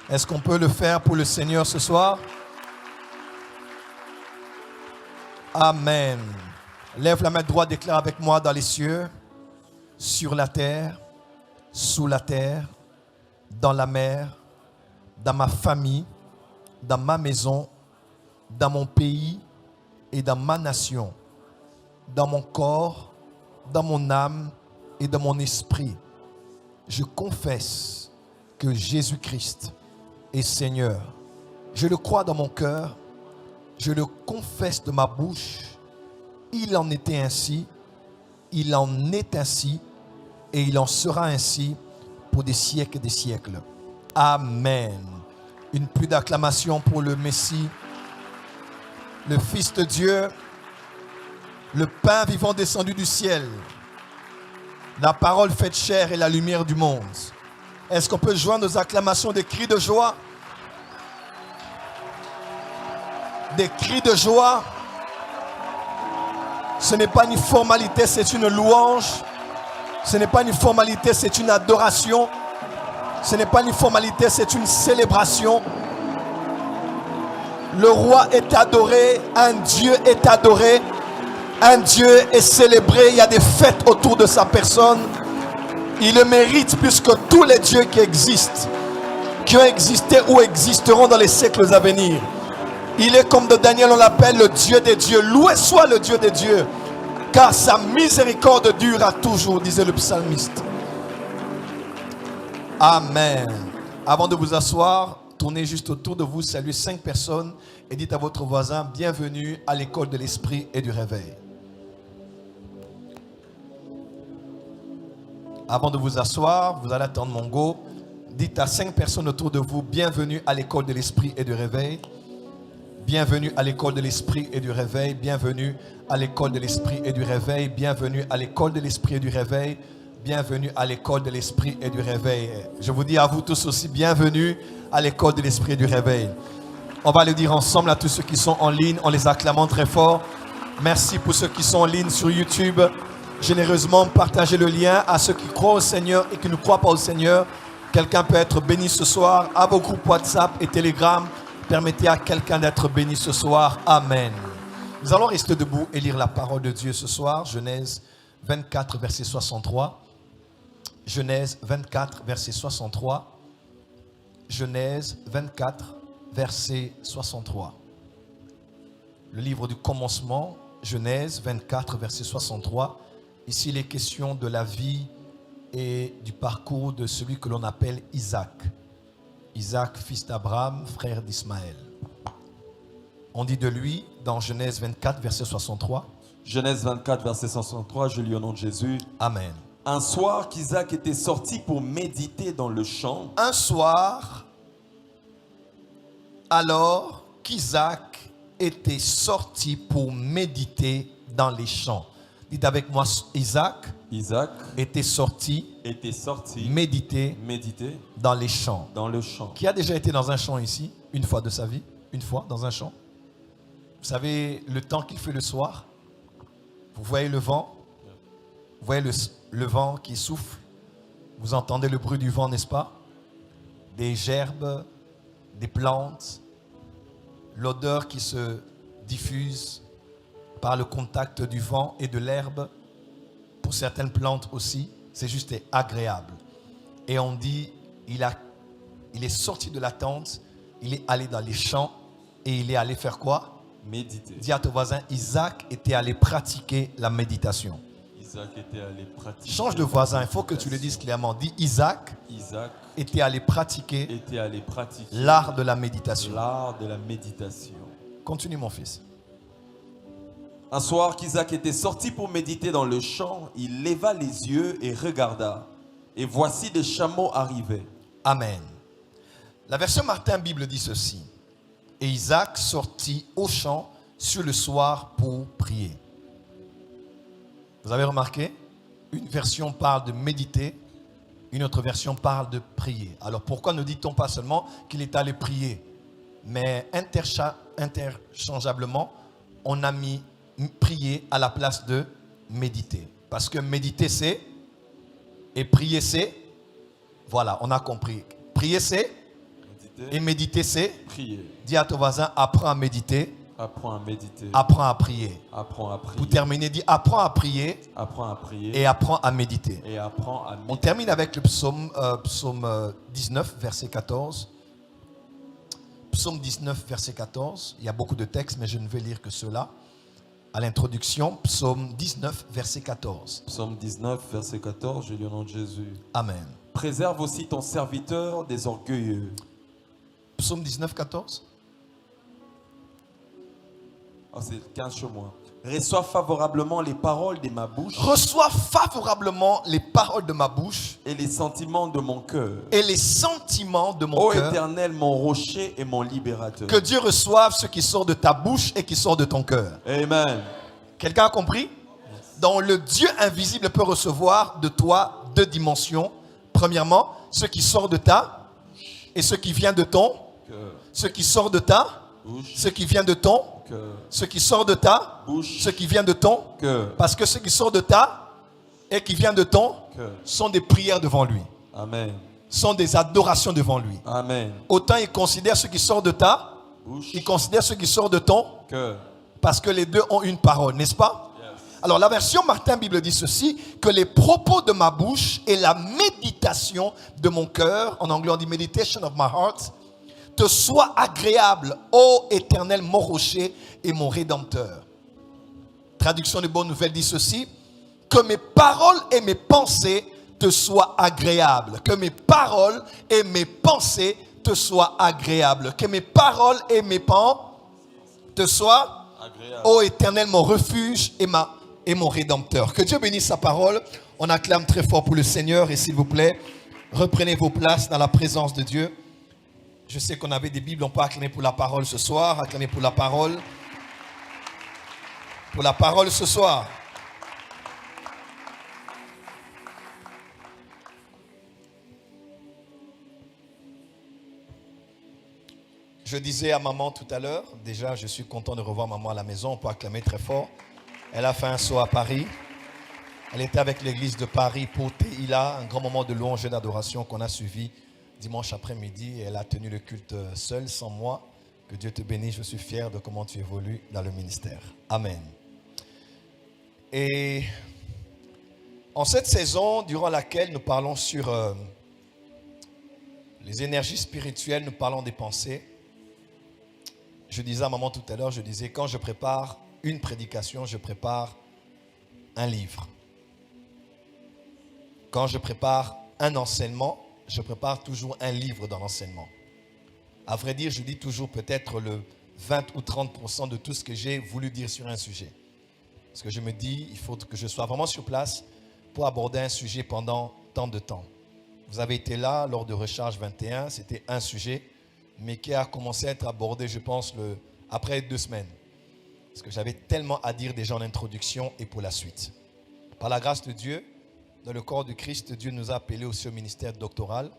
Est-ce qu'on peut le faire pour le Seigneur ce soir? Amen. Lève la main droite, déclare avec moi dans les cieux, sur la terre, sous la terre, dans la mer, dans ma famille, dans ma maison, dans mon pays et dans ma nation, dans mon corps, dans mon âme et dans mon esprit. Je confesse que Jésus-Christ est Seigneur. Je le crois dans mon cœur, je le confesse de ma bouche. Il en était ainsi, il en est ainsi et il en sera ainsi pour des siècles et des siècles. Amen. Une pluie d'acclamation pour le Messie, le Fils de Dieu, le pain vivant descendu du ciel, la parole faite chair et la lumière du monde. Est-ce qu'on peut joindre nos acclamations des cris de joie? Des cris de joie. Ce n'est pas une formalité, c'est une louange. Ce n'est pas une formalité, c'est une adoration. Ce n'est pas une formalité, c'est une célébration. Le roi est adoré, un Dieu est adoré, un Dieu est célébré. Il y a des fêtes autour de sa personne. Il le mérite plus que tous les dieux qui existent, qui ont existé ou existeront dans les siècles à venir. Il est comme de Daniel, on l'appelle le Dieu des dieux. Loué soit le Dieu des dieux, car sa miséricorde durera toujours, disait le psalmiste. Amen. Avant de vous asseoir, tournez juste autour de vous, saluez 5 personnes et dites à votre voisin, bienvenue à l'école de l'esprit et du réveil. Avant de vous asseoir, vous allez attendre mon go. Dites à 5 personnes autour de vous, bienvenue à l'école de l'esprit et du réveil. Bienvenue à l'école de l'esprit et du réveil. Bienvenue à l'école de l'esprit et du réveil. Bienvenue à l'école de l'esprit et du réveil. Bienvenue à l'école de l'esprit et du réveil. Je vous dis à vous tous aussi, bienvenue à l'école de l'esprit et du réveil. On va le dire ensemble à tous ceux qui sont en ligne, en les acclamant très fort. Merci pour ceux qui sont en ligne sur YouTube. Généreusement, partagez le lien à ceux qui croient au Seigneur et qui ne croient pas au Seigneur. Quelqu'un peut être béni ce soir. À vos groupes WhatsApp et Telegram, permettez à quelqu'un d'être béni ce soir. Amen. Nous allons rester debout et lire la parole de Dieu ce soir. Genèse 24, verset 63. Genèse 24, verset 63. Genèse 24, verset 63. Le livre du commencement, Genèse 24, verset 63. Ici, il est question de la vie et du parcours de celui que l'on appelle Isaac. Isaac, fils d'Abraham, frère d'Ismaël. On dit de lui dans Genèse 24, verset 63. Genèse 24, verset 63, je lis au nom de Jésus. Amen. Un soir qu'Isaac était sorti pour méditer dans le champ. Un soir, alors qu'Isaac était sorti pour méditer dans les champs. Dites avec moi, Isaac était sorti méditer dans les champs. Qui a déjà été dans un champ ici, une fois de sa vie? Une fois dans un champ? Vous savez le temps qu'il fait le soir? Vous voyez le vent? Vous voyez le vent qui souffle? Vous entendez le bruit du vent, n'est-ce pas? Des gerbes, des plantes, l'odeur qui se diffuse par le contact du vent et de l'herbe. Pour certaines plantes aussi, c'est juste agréable. Et on dit, il est sorti de la tente, il est allé dans les champs et il est allé faire quoi? Méditer. Dis à ton voisin, Isaac était allé pratiquer la méditation. Isaac était allé pratiquer. Change de voisin, il faut que tu le dises clairement. Dis Isaac était allé pratiquer l'art de la méditation. L'art de la méditation. Continue mon fils. Un soir qu'Isaac était sorti pour méditer dans le champ, il leva les yeux et regarda. Et voici des chameaux arrivaient. Amen. La version Martin Bible dit ceci. Et Isaac sortit au champ sur le soir pour prier. Vous avez remarqué? Une version parle de méditer, une autre version parle de prier. Alors pourquoi ne dit-on pas seulement qu'il est allé prier, mais interchangeablement, on a mis prier à la place de méditer. Parce que méditer c'est, et prier c'est, voilà, on a compris. Prier c'est, Méditer. Et méditer, c'est? Prier. Dis à ton voisin, apprends à méditer. Apprends à méditer. Apprends à prier. Apprends à prier. Pour terminer, dis apprends à prier Apprends à prier. et apprends à méditer. Et apprends à méditer. On termine avec le psaume 19, verset 14. Psaume 19, verset 14. Il y a beaucoup de textes, mais je ne vais lire que cela. À l'introduction, psaume 19, verset 14. Psaume 19, verset 14, je lis au nom de Jésus. Amen. Préserve aussi ton serviteur des orgueilleux. Psaume 19, 14. Oh, c'est 15 chez moi. Reçois favorablement les paroles de ma bouche. Reçois favorablement les paroles de ma bouche Et les sentiments de mon cœur. et les sentiments de mon Ô cœur. Éternel, mon rocher et mon libérateur. Que Dieu reçoive ce qui sort de ta bouche et qui sort de ton cœur. Amen. Quelqu'un a compris? Donc le Dieu invisible peut recevoir de toi deux dimensions. Premièrement, ce qui sort de ta et ce qui vient de ton. Cœur. Ce qui sort de ta, Bouche. ce qui vient de ton. Cœur. Ce qui sort de ta, Bouche. ce qui vient de ton. Cœur. Parce que ce qui sort de ta et qui vient de ton Cœur. sont des prières devant lui. Amen. Sont des adorations devant lui. Amen. Autant il considère ce qui sort de ta, Bouche. il considère ce qui sort de ton, Cœur. parce que les deux ont une parole, n'est-ce pas? Alors la version Martin Bible dit ceci, que les propos de ma bouche et la méditation de mon cœur, en anglais on dit meditation of my heart, te soient agréables, ô Éternel, mon rocher et mon rédempteur. Traduction de Bonne Nouvelle dit ceci, que mes paroles et mes pensées te soient agréables. Que mes paroles et mes pensées te soient agréables. Que mes paroles et mes pensées te soient Agréable. ô Éternel, mon refuge et mon rédempteur. Que Dieu bénisse sa parole. On acclame très fort pour le Seigneur. Et s'il vous plaît, reprenez vos places dans la présence de Dieu. Je sais qu'on avait des Bibles. On peut acclamer pour la parole ce soir. Acclamer pour la parole. Pour la parole ce soir. Je disais à maman tout à l'heure, déjà je suis content de revoir maman à la maison, on peut acclamer très fort. Elle a fait un saut à Paris. Elle était avec l'église de Paris pour Teila, un grand moment de louange et d'adoration qu'on a suivi dimanche après-midi. Elle a tenu le culte seule, sans moi. Que Dieu te bénisse, je suis fier de comment tu évolues dans le ministère. Amen. Et en cette saison, durant laquelle nous parlons sur les énergies spirituelles, nous parlons des pensées. Je disais à maman tout à l'heure, je disais, quand je prépare une prédication, je prépare un livre. Quand je prépare un enseignement, je prépare toujours un livre dans l'enseignement. À vrai dire, je dis toujours peut-être le 20 ou 30% de tout ce que j'ai voulu dire sur un sujet. Parce que je me dis, il faut que je sois vraiment sur place pour aborder un sujet pendant tant de temps. Vous avez été là lors de Recharge 21, c'était un sujet, mais qui a commencé à être abordé, je pense, après 2 semaines. Parce que j'avais tellement à dire déjà en introduction et pour la suite. Par la grâce de Dieu, dans le corps de Christ, Dieu nous a appelés aussi au ministère doctoral.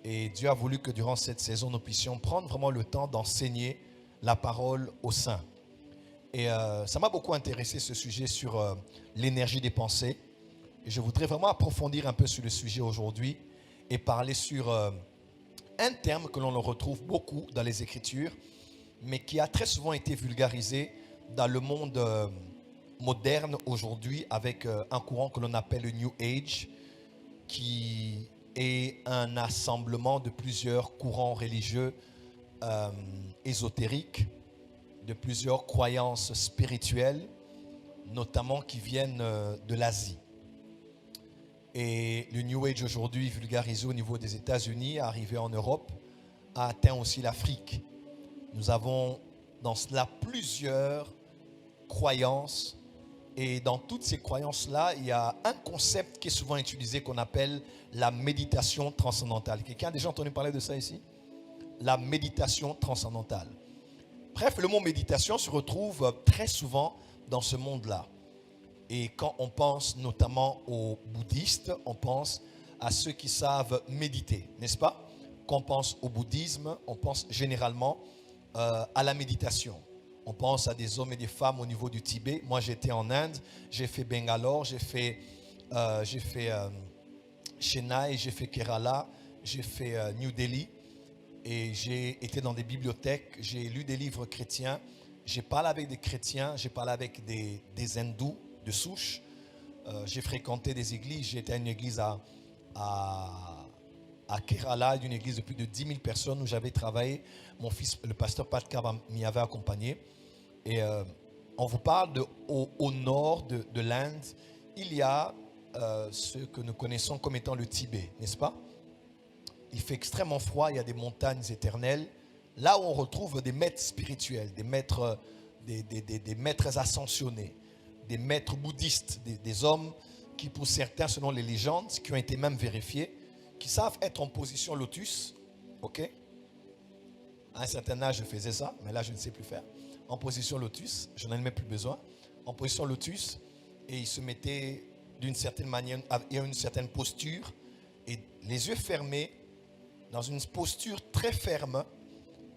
Et Dieu a voulu que durant cette saison, nous puissions prendre vraiment le temps d'enseigner la parole aux saints. Et ça m'a beaucoup intéressé ce sujet sur l'énergie des pensées. Et je voudrais vraiment approfondir un peu sur le sujet aujourd'hui et parler sur un terme que l'on retrouve beaucoup dans les Écritures, mais qui a très souvent été vulgarisé dans le monde moderne aujourd'hui avec un courant que l'on appelle le New Age, qui est un assemblement de plusieurs courants religieux ésotériques, de plusieurs croyances spirituelles, notamment qui viennent de l'Asie. Et le New Age aujourd'hui, vulgarisé au niveau des États-Unis, arrivé en Europe, a atteint aussi l'Afrique. Nous avons dans cela plusieurs croyances. Et dans toutes ces croyances-là, il y a un concept qui est souvent utilisé qu'on appelle la méditation transcendantale. Quelqu'un a déjà entendu parler de ça ici? La méditation transcendantale. Bref, le mot méditation se retrouve très souvent dans ce monde-là. Et quand on pense notamment aux bouddhistes, on pense à ceux qui savent méditer, n'est-ce pas? Quand on pense au bouddhisme, on pense généralement à la méditation. On pense à des hommes et des femmes au niveau du Tibet. Moi, j'étais en Inde, j'ai fait Bangalore, j'ai fait Chennai, j'ai fait Kerala, j'ai fait New Delhi. et j'ai été dans des bibliothèques, j'ai lu des livres chrétiens, j'ai parlé avec des chrétiens, j'ai parlé avec des hindous de souche, j'ai fréquenté des églises, j'ai été à une église à Kerala, une église de plus de 10 000 personnes où j'avais travaillé. Mon fils, le pasteur Pat Kaba, m'y avait accompagné. Et on vous parle au nord de l'Inde, il y a ce que nous connaissons comme étant le Tibet, n'est-ce pas? Il fait extrêmement froid, il y a des montagnes éternelles. Là où on retrouve des maîtres spirituels, des maîtres ascensionnés, des maîtres bouddhistes, des hommes qui pour certains, selon les légendes, qui ont été même vérifiés, qui savent être en position lotus, ok? À un certain âge, je faisais ça, mais là, je ne sais plus faire. En position lotus, je n'en ai même plus besoin. En position lotus, et ils se mettaient d'une certaine manière, il y a une certaine posture, et les yeux fermés, dans une posture très ferme,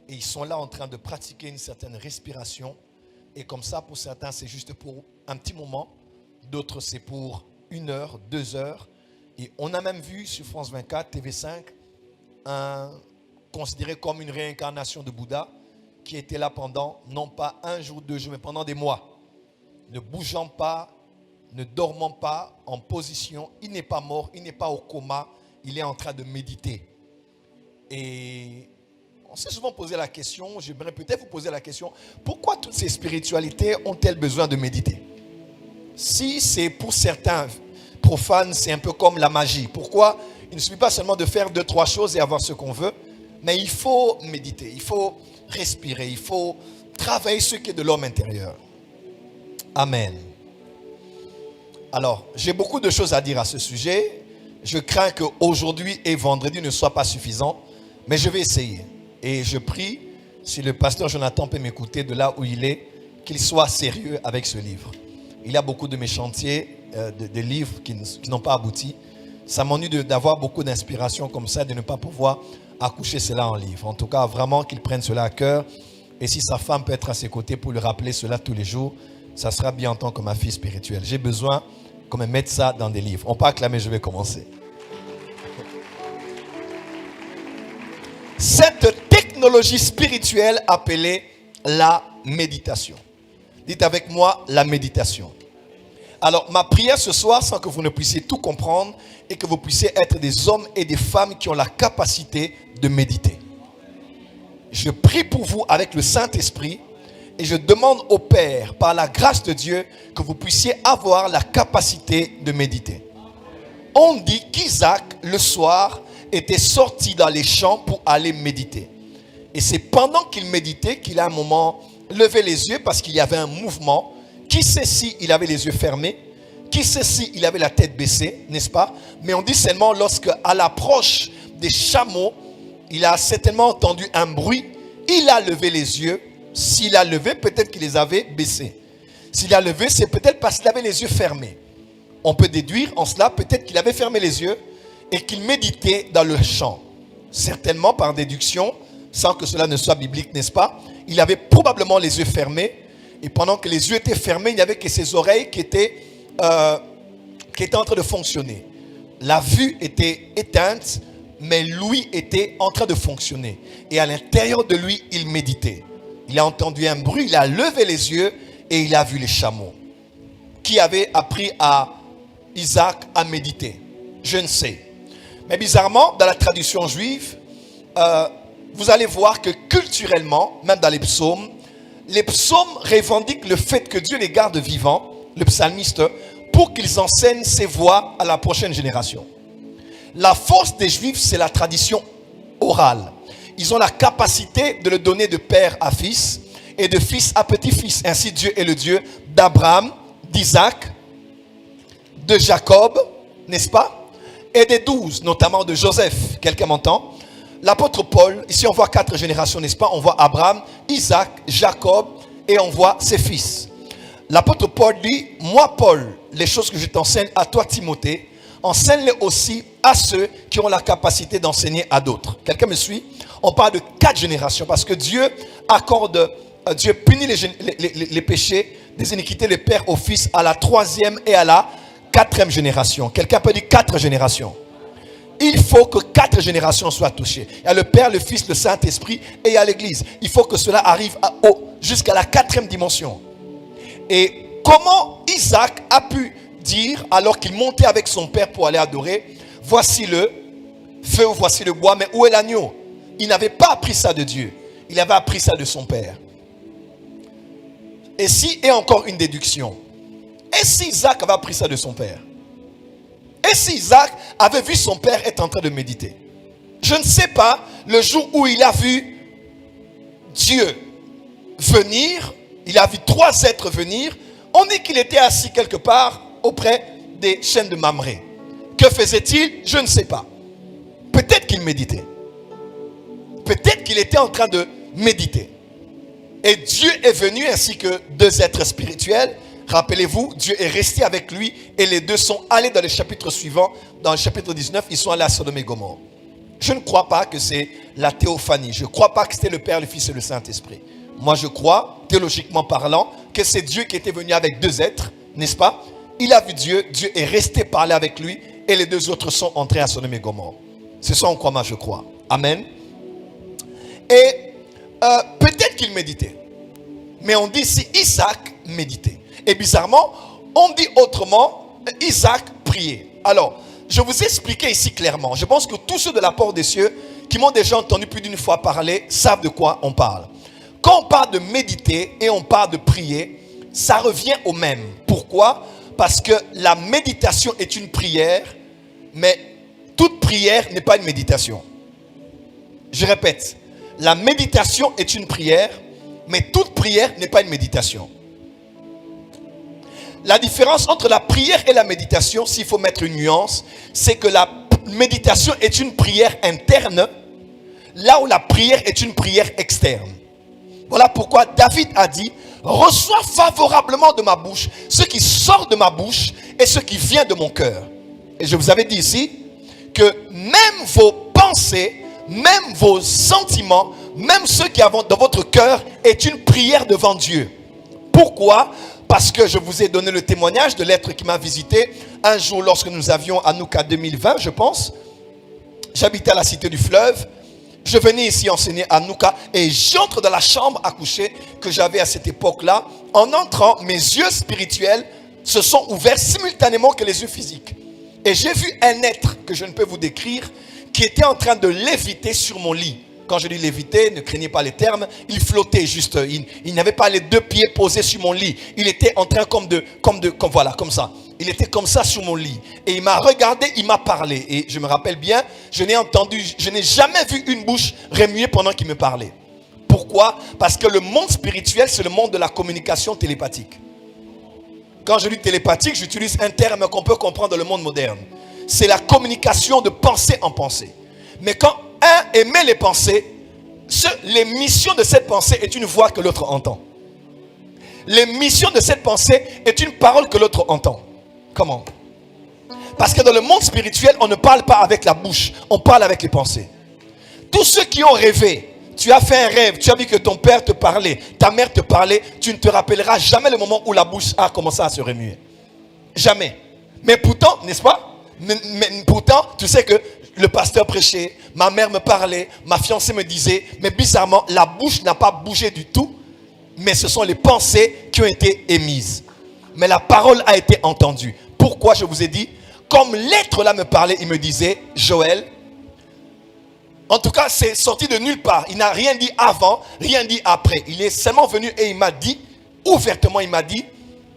et ils sont là en train de pratiquer une certaine respiration. Et comme ça, pour certains, c'est juste pour un petit moment, d'autres, c'est pour 1 heure, 2 heures. Et on a même vu sur France 24, TV5, considéré comme une réincarnation de Bouddha, qui était là pendant, non pas 1 jour, 2 jours, mais pendant des mois. Ne bougeant pas, ne dormant pas, en position. Il n'est pas mort, il n'est pas au coma, il est en train de méditer. Et on s'est souvent posé la question, j'aimerais peut-être vous poser la question, pourquoi toutes ces spiritualités ont-elles besoin de méditer? Si c'est pour certains profanes, c'est un peu comme la magie. Pourquoi? Il ne suffit pas seulement de faire 2-3 choses et avoir ce qu'on veut, mais il faut méditer, il faut respirer, il faut travailler ce qui est de l'homme intérieur. Amen. Alors, j'ai beaucoup de choses à dire à ce sujet. Je crains qu'aujourd'hui et vendredi ne soient pas suffisants, mais je vais essayer. Et je prie, si le pasteur Jonathan peut m'écouter de là où il est, qu'il soit sérieux avec ce livre. Il y a beaucoup de mes chantiers, de livres qui n'ont pas abouti. Ça m'ennuie d'avoir beaucoup d'inspiration comme ça, de ne pas pouvoir accoucher cela en livre. En tout cas, vraiment qu'il prenne cela à cœur. Et si sa femme peut être à ses côtés pour lui rappeler cela tous les jours, ça sera bien en tant que ma fille spirituelle. J'ai besoin qu'on me mette ça dans des livres. On peut acclamer, je vais commencer. Cette technologie spirituelle appelée la méditation. Dites avec moi la méditation. Alors, ma prière ce soir, sans que vous ne puissiez tout comprendre, et que vous puissiez être des hommes et des femmes qui ont la capacité de méditer. Je prie pour vous avec le Saint-Esprit et je demande au Père, par la grâce de Dieu, que vous puissiez avoir la capacité de méditer. On dit qu'Isaac, le soir, était sorti dans les champs pour aller méditer. Et c'est pendant qu'il méditait qu'il a un moment levé les yeux parce qu'il y avait un mouvement. Qui sait si il avait les yeux fermés? Qui sait si il avait la tête baissée, n'est-ce pas? Mais on dit seulement lorsque, à l'approche des chameaux, il a certainement entendu un bruit. Il a levé les yeux. S'il a levé, peut-être qu'il les avait baissés. S'il a levé, c'est peut-être parce qu'il avait les yeux fermés. On peut déduire en cela, peut-être qu'il avait fermé les yeux et qu'il méditait dans le champ. Certainement par déduction, sans que cela ne soit biblique, n'est-ce pas? Il avait probablement les yeux fermés. Et pendant que les yeux étaient fermés, il n'y avait que ses oreilles qui étaient en train de fonctionner. La vue était éteinte, mais lui était en train de fonctionner. Et à l'intérieur de lui, il méditait. Il a entendu un bruit, il a levé les yeux et il a vu les chameaux. Qui avait appris à Isaac à méditer? Je ne sais. Mais bizarrement, dans la tradition juive, vous allez voir que culturellement, même dans les psaumes revendiquent le fait que Dieu les garde vivants, le psalmiste, pour qu'ils enseignent ses voix à la prochaine génération. La force des Juifs, c'est la tradition orale. Ils ont la capacité de le donner de père à fils et de fils à petit-fils. Ainsi, Dieu est le Dieu d'Abraham, d'Isaac, de Jacob, n'est-ce pas? Et des 12, notamment de Joseph. Quelqu'un m'entend? L'apôtre Paul, ici on voit 4 générations, n'est-ce pas? On voit Abraham, Isaac, Jacob et on voit ses fils. L'apôtre Paul dit, moi Paul, les choses que je t'enseigne à toi Timothée, enseigne-les aussi à ceux qui ont la capacité d'enseigner à d'autres. Quelqu'un me suit? On parle de 4 générations parce que Dieu Dieu punit les péchés des iniquités des pères au fils à la 3e et à la 4e génération. Quelqu'un peut dire 4 générations. il faut que 4 générations soient touchées. Il y a le Père, le Fils, le Saint-Esprit et il y a l'Église. Il faut que cela arrive jusqu'à la 4e dimension. Et comment Isaac a pu dire, alors qu'il montait avec son père pour aller adorer, voici le feu, voici le bois, mais où est l'agneau? Il n'avait pas appris ça de Dieu. Il avait appris ça de son père. Et si, et encore une déduction, et si Isaac avait appris ça de son père? Et si Isaac avait vu son père être en train de méditer? Je ne sais pas, le jour où il a vu Dieu venir, il a vu 3 êtres venir, on dit qu'il était assis quelque part auprès des chênes de Mamré. Que faisait-il? Je ne sais pas. Peut-être qu'il méditait. Peut-être qu'il était en train de méditer. Et Dieu est venu ainsi que 2 êtres spirituels. Rappelez-vous, Dieu est resté avec lui et les 2 sont allés dans le chapitre suivant. Dans le chapitre 19, ils sont allés à Sodome et Gomorrhe. Je ne crois pas que c'est la théophanie. Je ne crois pas que c'était le Père, le Fils et le Saint-Esprit. Moi, je crois, théologiquement parlant, que c'est Dieu qui était venu avec 2 êtres, n'est-ce pas? Il a vu Dieu, Dieu est resté parler avec lui et les 2 autres sont entrés à Sodome et Gomorrhe. C'est ça en quoi moi je crois. Amen. Et peut-être qu'il méditait. Mais on dit ici Isaac méditait. Et bizarrement, on dit autrement, Isaac priait. Alors, je vous ai expliqué ici clairement. Je pense que tous ceux de la porte des cieux qui m'ont déjà entendu plus d'une fois parler savent de quoi on parle. Quand on parle de méditer et on parle de prier, ça revient au même. Pourquoi? Parce que la méditation est une prière, mais toute prière n'est pas une méditation. Je répète, la méditation est une prière, mais toute prière n'est pas une méditation. La différence entre la prière et la méditation, s'il faut mettre une nuance, c'est que la méditation est une prière interne, là où la prière est une prière externe. Voilà pourquoi David a dit, reçois favorablement de ma bouche ce qui sort de ma bouche et ce qui vient de mon cœur. Et je vous avais dit ici que même vos pensées, même vos sentiments, même ceux qui avons dans votre cœur est une prière devant Dieu. Pourquoi? Parce que je vous ai donné le témoignage de l'être qui m'a visité un jour lorsque nous avions à Nouka 2020, je pense. J'habitais à la cité du fleuve. Je venais ici enseigner à Nouka et j'entre dans la chambre à coucher que j'avais à cette époque-là. En entrant, mes yeux spirituels se sont ouverts simultanément que les yeux physiques. Et j'ai vu un être que je ne peux vous décrire qui était en train de léviter sur mon lit. Quand je dis léviter, ne craignez pas les termes, il flottait juste. Il n'avait pas les 2 pieds posés sur mon lit. Il était en train comme ça. Il était comme ça sur mon lit. Et il m'a regardé, il m'a parlé. Et je me rappelle bien, je n'ai jamais vu une bouche remuer pendant qu'il me parlait. Pourquoi? Parce que le monde spirituel, c'est le monde de la communication télépathique. Quand je dis télépathique, j'utilise un terme qu'on peut comprendre dans le monde moderne. C'est la communication de pensée en pensée. Mais quand un émet les pensées, l'émission de cette pensée est une voix que l'autre entend. L'émission de cette pensée est une parole que l'autre entend. Comment? Parce que dans le monde spirituel, on ne parle pas avec la bouche, on parle avec les pensées. Tous ceux qui ont rêvé, tu as fait un rêve, tu as vu que ton père te parlait, ta mère te parlait, tu ne te rappelleras jamais le moment où la bouche a commencé à se remuer. Jamais. Mais pourtant, n'est-ce pas? Mais pourtant, tu sais que le pasteur prêchait, ma mère me parlait, ma fiancée me disait, mais bizarrement, la bouche n'a pas bougé du tout, mais ce sont les pensées qui ont été émises. Mais la parole a été entendue. Pourquoi je vous ai dit? Comme l'être là me parlait, il me disait, Joël, en tout cas, c'est sorti de nulle part. Il n'a rien dit avant, rien dit après. Il est seulement venu et il m'a dit, ouvertement, il m'a dit,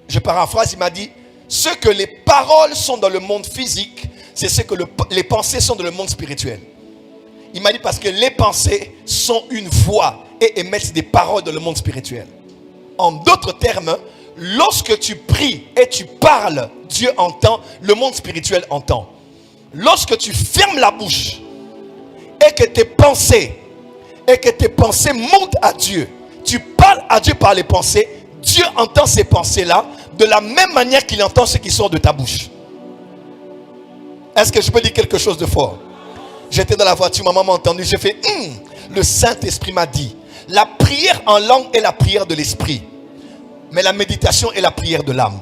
je paraphrase, il m'a dit, ce que les paroles sont dans le monde physique, c'est ce que les pensées sont dans le monde spirituel. Il m'a dit parce que les pensées sont une voix et émettent des paroles dans le monde spirituel. En d'autres termes, lorsque tu pries et tu parles, Dieu entend, le monde spirituel entend. Lorsque tu fermes la bouche et que tes pensées montent à Dieu, tu parles à Dieu par les pensées, Dieu entend ces pensées-là de la même manière qu'il entend ce qui sort de ta bouche. Est-ce que je peux dire quelque chose de fort? J'étais dans la voiture, ma maman m'a entendu, j'ai fait le Saint-Esprit m'a dit, la prière en langue est la prière de l'esprit, mais la méditation est la prière de l'âme.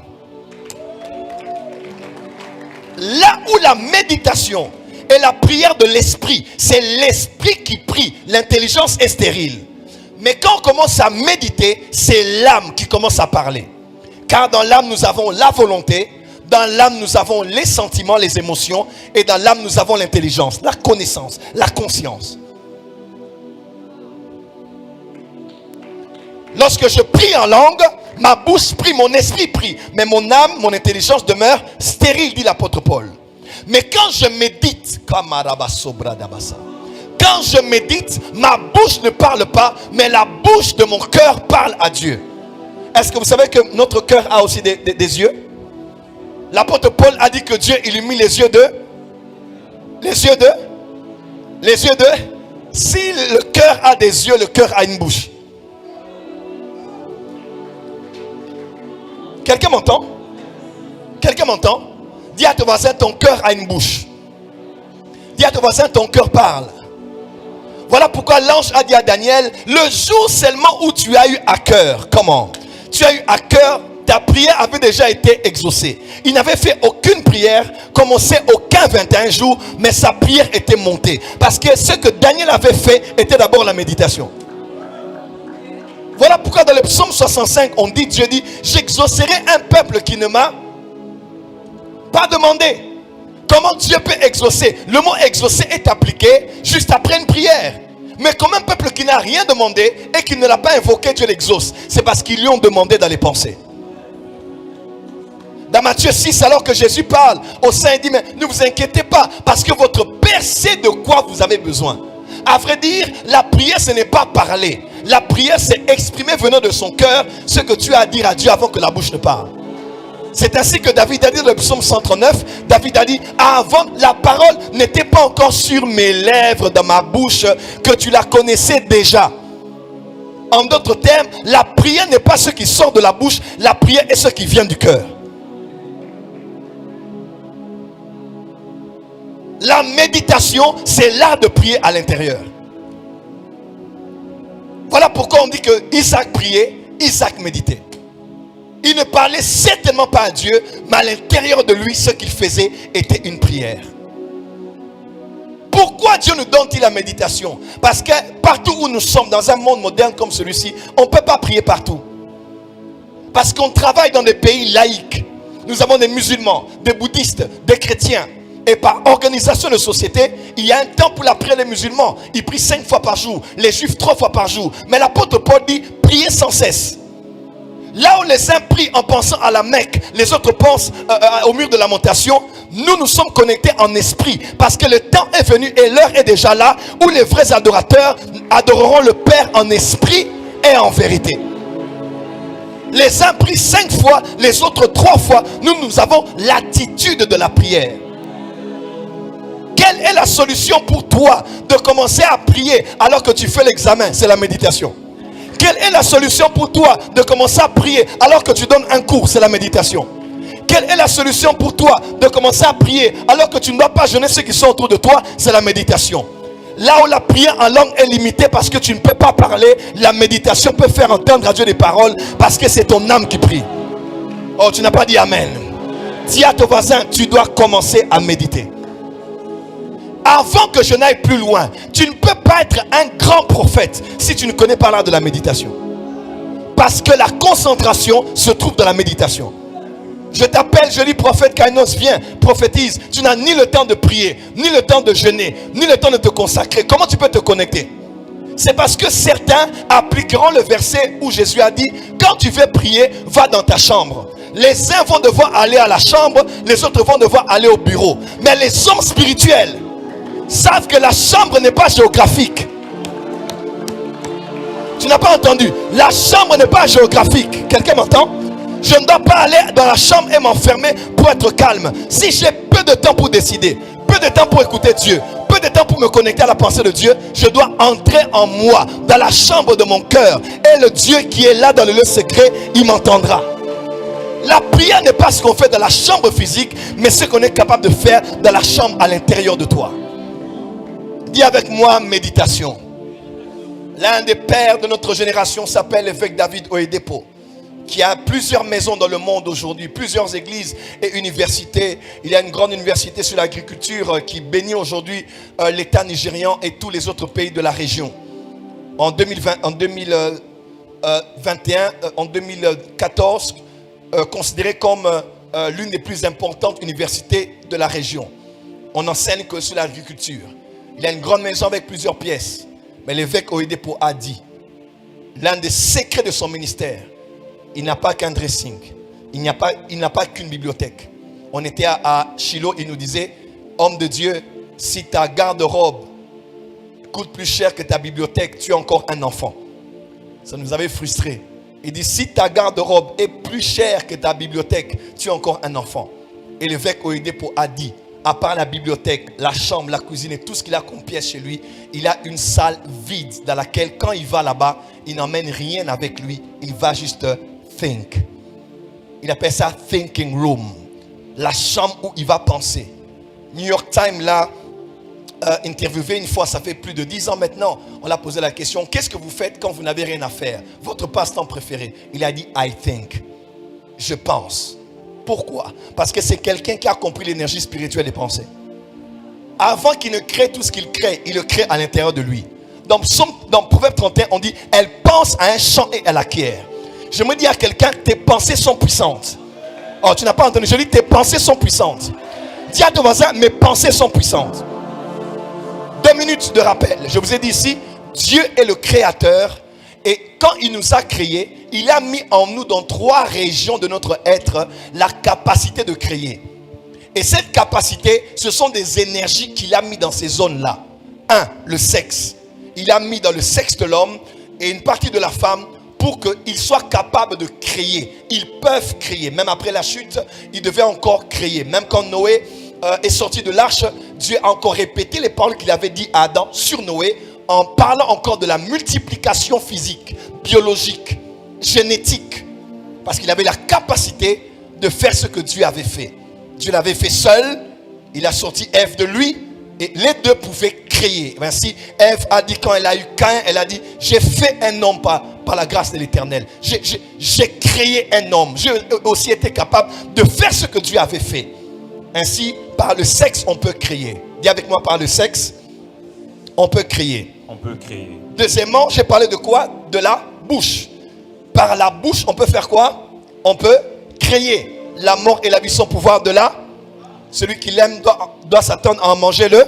Là où la méditation Et la prière de l'esprit, c'est l'esprit qui prie. L'intelligence est stérile. Mais quand on commence à méditer, c'est l'âme qui commence à parler. Car dans l'âme, nous avons la volonté. Dans l'âme, nous avons les sentiments, les émotions. Et dans l'âme, nous avons l'intelligence, la connaissance, la conscience. Lorsque je prie en langue, ma bouche prie, mon esprit prie. Mais mon âme, mon intelligence demeure stérile, dit l'apôtre Paul. Mais quand je médite, quand je médite, ma bouche ne parle pas, mais la bouche de mon cœur parle à Dieu. Est-ce que vous savez que notre cœur a aussi des yeux? L'apôtre Paul a dit que Dieu illumine les yeux de... Si le cœur a des yeux, le cœur a une bouche. Quelqu'un m'entend? Quelqu'un m'entend? Dis à ton voisin, ton cœur a une bouche. Dis à ton voisin, ton cœur parle. Voilà pourquoi l'ange a dit à Daniel, le jour seulement où tu as eu à cœur. Comment? Tu as eu à cœur, ta prière avait déjà été exaucée. Il n'avait fait aucune prière, commencé aucun 21 jours, mais sa prière était montée. Parce que ce que Daniel avait fait était d'abord la méditation. Voilà pourquoi dans le psaume 65, on dit, Dieu dit, j'exaucerai un peuple qui ne m'a pas demandé. Comment Dieu peut exaucer? Le mot exaucer est appliqué juste après une prière. Mais comme un peuple qui n'a rien demandé et qui ne l'a pas invoqué, Dieu l'exauce. C'est parce qu'ils lui ont demandé dans les pensées. Dans Matthieu 6, alors que Jésus parle aux saints, il dit, mais ne vous inquiétez pas, parce que votre Père sait de quoi vous avez besoin. À vrai dire, la prière, ce n'est pas parler. La prière, c'est exprimer venant de son cœur ce que tu as à dire à Dieu avant que la bouche ne parle. C'est ainsi que David a dit dans le psaume 139, David a dit, avant, la parole n'était pas encore sur mes lèvres, dans ma bouche, que tu la connaissais déjà. En d'autres termes, la prière n'est pas ce qui sort de la bouche, la prière est ce qui vient du cœur. La méditation, c'est l'art de prier à l'intérieur. Voilà pourquoi on dit que Isaac priait, Isaac méditait. Il ne parlait certainement pas à Dieu, mais à l'intérieur de lui, ce qu'il faisait était une prière. Pourquoi Dieu nous donne-t-il la méditation? Parce que partout où nous sommes, dans un monde moderne comme celui-ci, on ne peut pas prier partout. Parce qu'on travaille dans des pays laïques. Nous avons des musulmans, des bouddhistes, des chrétiens. Et par organisation de société, il y a un temps pour la prière des musulmans. Ils prient 5 fois par jour, les juifs 3 fois par jour. Mais l'apôtre Paul dit, priez sans cesse. Là où les uns prient en pensant à la Mecque, les autres pensent au mur de lamentation. Nous sommes connectés en esprit. Parce que le temps est venu et l'heure est déjà là où les vrais adorateurs adoreront le Père en esprit et en vérité. Les uns prient 5 fois, les autres 3 fois. Nous avons l'attitude de la prière. Quelle est la solution pour toi de commencer à prier alors que tu fais l'examen? C'est la méditation. Quelle est la solution pour toi de commencer à prier alors que tu donnes un cours? C'est la méditation. Quelle est la solution pour toi de commencer à prier alors que tu ne dois pas gêner ceux qui sont autour de toi? C'est la méditation. Là où la prière en langue est limitée parce que tu ne peux pas parler, la méditation peut faire entendre à Dieu des paroles parce que c'est ton âme qui prie. Oh, tu n'as pas dit Amen. Dis à ton voisin, tu dois commencer à méditer. Avant que je n'aille plus loin, tu ne peux pas être un grand prophète si tu ne connais pas l'art de la méditation. Parce que la concentration se trouve dans la méditation. Je t'appelle, je dis prophète Kainos, viens, prophétise. Tu n'as ni le temps de prier, ni le temps de jeûner, ni le temps de te consacrer. Comment tu peux te connecter? C'est parce que certains appliqueront le verset où Jésus a dit, quand tu veux prier, va dans ta chambre. Les uns vont devoir aller à la chambre, les autres vont devoir aller au bureau. Mais les hommes spirituels savent que la chambre n'est pas géographique. Tu n'as pas entendu? La chambre n'est pas géographique. Quelqu'un m'entend? Je ne dois pas aller dans la chambre et m'enfermer pour être calme. Si j'ai peu de temps pour décider, peu de temps pour écouter Dieu, peu de temps pour me connecter à la pensée de Dieu, je dois entrer en moi, dans la chambre de mon cœur. Et le Dieu qui est là dans le lieu secret, il m'entendra. La prière n'est pas ce qu'on fait dans la chambre physique, mais ce qu'on est capable de faire dans la chambre à l'intérieur de toi. Dis avec moi, méditation. L'un des pères de notre génération s'appelle l'évêque David Oyedepo. qui a plusieurs maisons dans le monde aujourd'hui, plusieurs églises et universités. Il y a une grande université sur l'agriculture qui bénit aujourd'hui l'État nigérian et tous les autres pays de la région. En 2014, considéré comme l'une des plus importantes universités de la région. On n'enseigne que sur l'agriculture. Il y a une grande maison avec plusieurs pièces. Mais l'évêque Oyedepo a dit, l'un des secrets de son ministère, il n'a pas qu'un dressing. Il n'a pas qu'une bibliothèque. On était à Shiloh, il nous disait, homme de Dieu, si ta garde-robe coûte plus cher que ta bibliothèque, tu es encore un enfant. Ça nous avait frustrés. Il dit, si ta garde-robe est plus chère que ta bibliothèque, tu es encore un enfant. Et l'évêque Oyedepo a dit, à part la bibliothèque, la chambre, la cuisine et tout ce qu'il a comme pièce chez lui, il a une salle vide dans laquelle quand il va là-bas, il n'emmène rien avec lui. Il va juste think. Il appelle ça thinking room. La chambre où il va penser. New York Times l'a interviewé une fois, ça fait plus de 10 ans maintenant. On l'a posé la question, qu'est-ce que vous faites quand vous n'avez rien à faire? Votre passe-temps préféré? Il a dit, I think. Je pense. Pourquoi? Parce que c'est quelqu'un qui a compris l'énergie spirituelle des pensées. Avant qu'il ne crée tout ce qu'il crée, il le crée à l'intérieur de lui. Dans Proverbe 31, on dit, elle pense à un champ et elle acquiert. Je me dis à quelqu'un, tes pensées sont puissantes. Oh, tu n'as pas entendu, je dis, tes pensées sont puissantes. Dis à ton voisin, mes pensées sont puissantes. 2 minutes de rappel. Je vous ai dit ici, Dieu est le créateur. Et quand il nous a créés, il a mis en nous dans 3 régions de notre être la capacité de créer. Et cette capacité, ce sont des énergies qu'il a mis dans ces zones-là. 1, le sexe. Il a mis dans le sexe de l'homme et une partie de la femme pour qu'ils soient capables de créer. Ils peuvent créer. Même après la chute, ils devaient encore créer. Même quand Noé est sorti de l'arche, Dieu a encore répété les paroles qu'il avait dit à Adam sur Noé, en parlant encore de la multiplication physique, biologique, génétique. Parce qu'il avait la capacité de faire ce que Dieu avait fait. Dieu l'avait fait seul. Il a sorti Ève de lui. Et les deux pouvaient créer. Ainsi, Ève a dit quand elle a eu Caïn, elle a dit, j'ai fait un homme par la grâce de l'Éternel. J'ai créé un homme. J'ai aussi été capable de faire ce que Dieu avait fait. Ainsi, par le sexe, on peut créer. Dis avec moi, par le sexe, on peut créer. On peut créer. Deuxièmement, j'ai parlé de quoi? De la bouche. Par la bouche, on peut faire quoi? On peut créer. La mort et la vie sont pouvoir de là. Celui qui l'aime doit s'attendre à en manger le.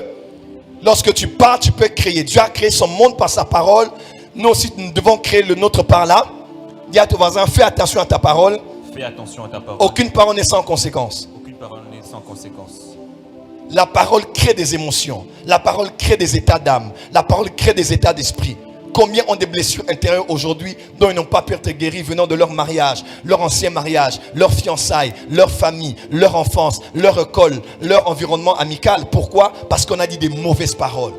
Lorsque tu parles, tu peux créer. Dieu a créé son monde par sa parole. Nous aussi, nous devons créer le nôtre par là. Dis à ton voisin, fais attention à ta parole. Fais attention à ta parole. Aucune parole n'est sans conséquence. Aucune parole n'est sans conséquence. La parole crée des émotions. La parole crée des états d'âme. La parole crée des états d'esprit. Combien ont des blessures intérieures aujourd'hui dont ils n'ont pas pu être guéris venant de leur mariage, leur ancien mariage, leur fiançailles, leur famille, leur enfance, leur école, leur environnement amical. Pourquoi? Parce qu'on a dit des mauvaises paroles.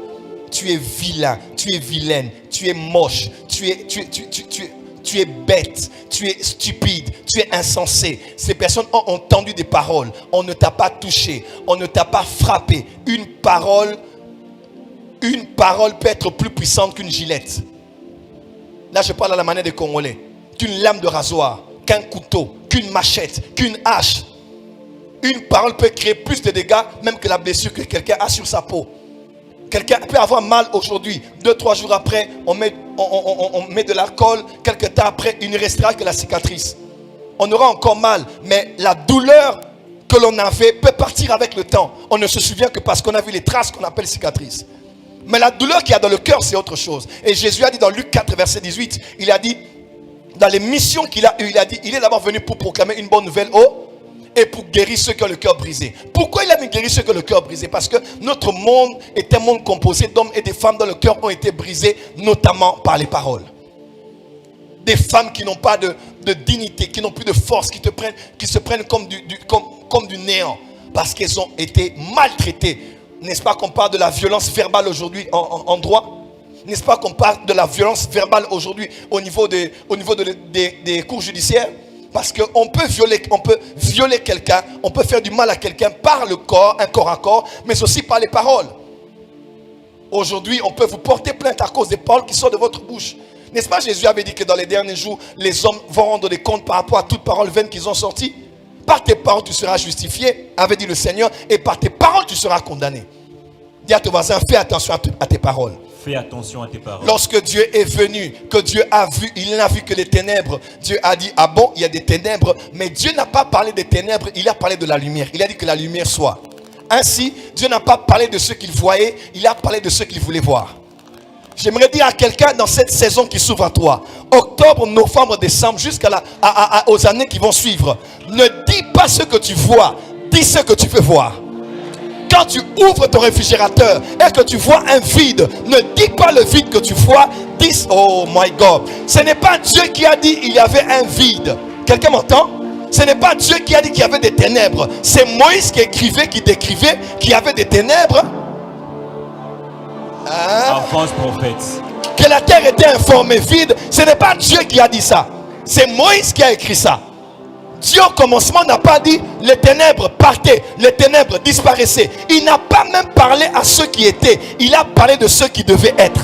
Tu es vilain, tu es vilaine, tu es moche, tu es bête, tu es stupide, tu es insensé. Ces personnes ont entendu des paroles. On ne t'a pas touché, on ne t'a pas frappé. Une parole peut être plus puissante qu'une gilette. Là, je parle à la manière des Congolais. Qu'une lame de rasoir, qu'un couteau, qu'une machette, qu'une hache. Une parole peut créer plus de dégâts, même que la blessure que quelqu'un a sur sa peau. Quelqu'un peut avoir mal aujourd'hui. 2-3 jours après, on met de l'alcool. Quelques temps après, il ne restera que la cicatrice. On aura encore mal, mais la douleur que l'on avait peut partir avec le temps. On ne se souvient que parce qu'on a vu les traces qu'on appelle cicatrices. Mais la douleur qu'il y a dans le cœur, c'est autre chose. Et Jésus a dit dans Luc 4, verset 18, il a dit, dans les missions qu'il a eues, il a dit, il est d'abord venu pour proclamer une bonne nouvelle et pour guérir ceux qui ont le cœur brisé. Pourquoi il a mis guérir ceux qui ont le cœur brisé? Parce que notre monde est un monde composé d'hommes et de femmes dont le cœur ont été brisés, notamment par les paroles. Des femmes qui n'ont pas de dignité, qui n'ont plus de force, qui se prennent comme du néant, parce qu'elles ont été maltraitées. N'est-ce pas qu'on parle de la violence verbale aujourd'hui en droit? N'est-ce pas qu'on parle de la violence verbale aujourd'hui au niveau des cours judiciaires? Parce qu'on peut violer quelqu'un, on peut faire du mal à quelqu'un par le corps, un corps à corps, mais aussi par les paroles. Aujourd'hui, on peut vous porter plainte à cause des paroles qui sortent de votre bouche. N'est-ce pas, Jésus avait dit que dans les derniers jours, les hommes vont rendre des comptes par rapport à toute parole vaine qu'ils ont sortie. Par tes paroles, tu seras justifié, avait dit le Seigneur, et par tes paroles, tu seras condamné. Dis à ton voisin, fais attention à tes paroles. Fais attention à tes paroles. Lorsque Dieu est venu, que Dieu a vu, il n'a vu que les ténèbres. Dieu a dit, ah bon, il y a des ténèbres. Mais Dieu n'a pas parlé des ténèbres, il a parlé de la lumière. Il a dit que la lumière soit. Ainsi, Dieu n'a pas parlé de ce qu'il voyait, il a parlé de ce qu'il voulait voir. J'aimerais dire à quelqu'un dans cette saison qui s'ouvre à toi, octobre, novembre, décembre, aux années qui vont suivre, ne dis pas ce que tu vois, dis ce que tu veux voir. Quand tu ouvres ton réfrigérateur et que tu vois un vide, ne dis pas le vide que tu vois, dis, oh my God. Ce n'est pas Dieu qui a dit il y avait un vide. Quelqu'un m'entend? Ce n'est pas Dieu qui a dit qu'il y avait des ténèbres. C'est Moïse qui écrivait, qui décrivait qu'il y avait des ténèbres. Avance, prophète. Que la terre était informée vide. Ce n'est pas Dieu qui a dit ça. C'est Moïse qui a écrit ça. Dieu au commencement n'a pas dit les ténèbres partaient, les ténèbres disparaissaient. Il n'a pas même parlé à ceux qui étaient. Il a parlé de ceux qui devaient être.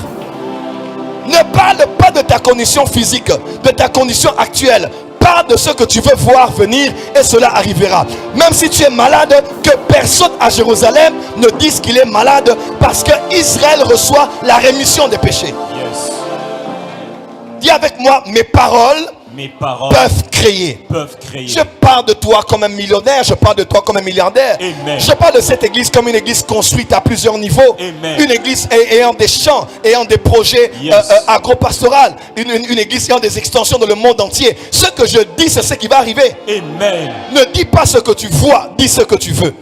Ne parle pas de ta condition physique, de ta condition actuelle. Parle de ce que tu veux voir venir et cela arrivera. Même si tu es malade, que personne à Jérusalem ne dise qu'il est malade parce que Israël reçoit la rémission des péchés. Yes. Dis avec moi, mes paroles peuvent créer. Je parle de toi comme un millionnaire, je parle de toi comme un milliardaire. Amen. Je parle de cette église comme une église construite à plusieurs niveaux. Amen. Une église ayant des champs, ayant des projets agro-pastoraux. Une église ayant des extensions dans le monde entier. Ce que je dis, c'est ce qui va arriver. Amen. Ne dis pas ce que tu vois, dis ce que tu veux.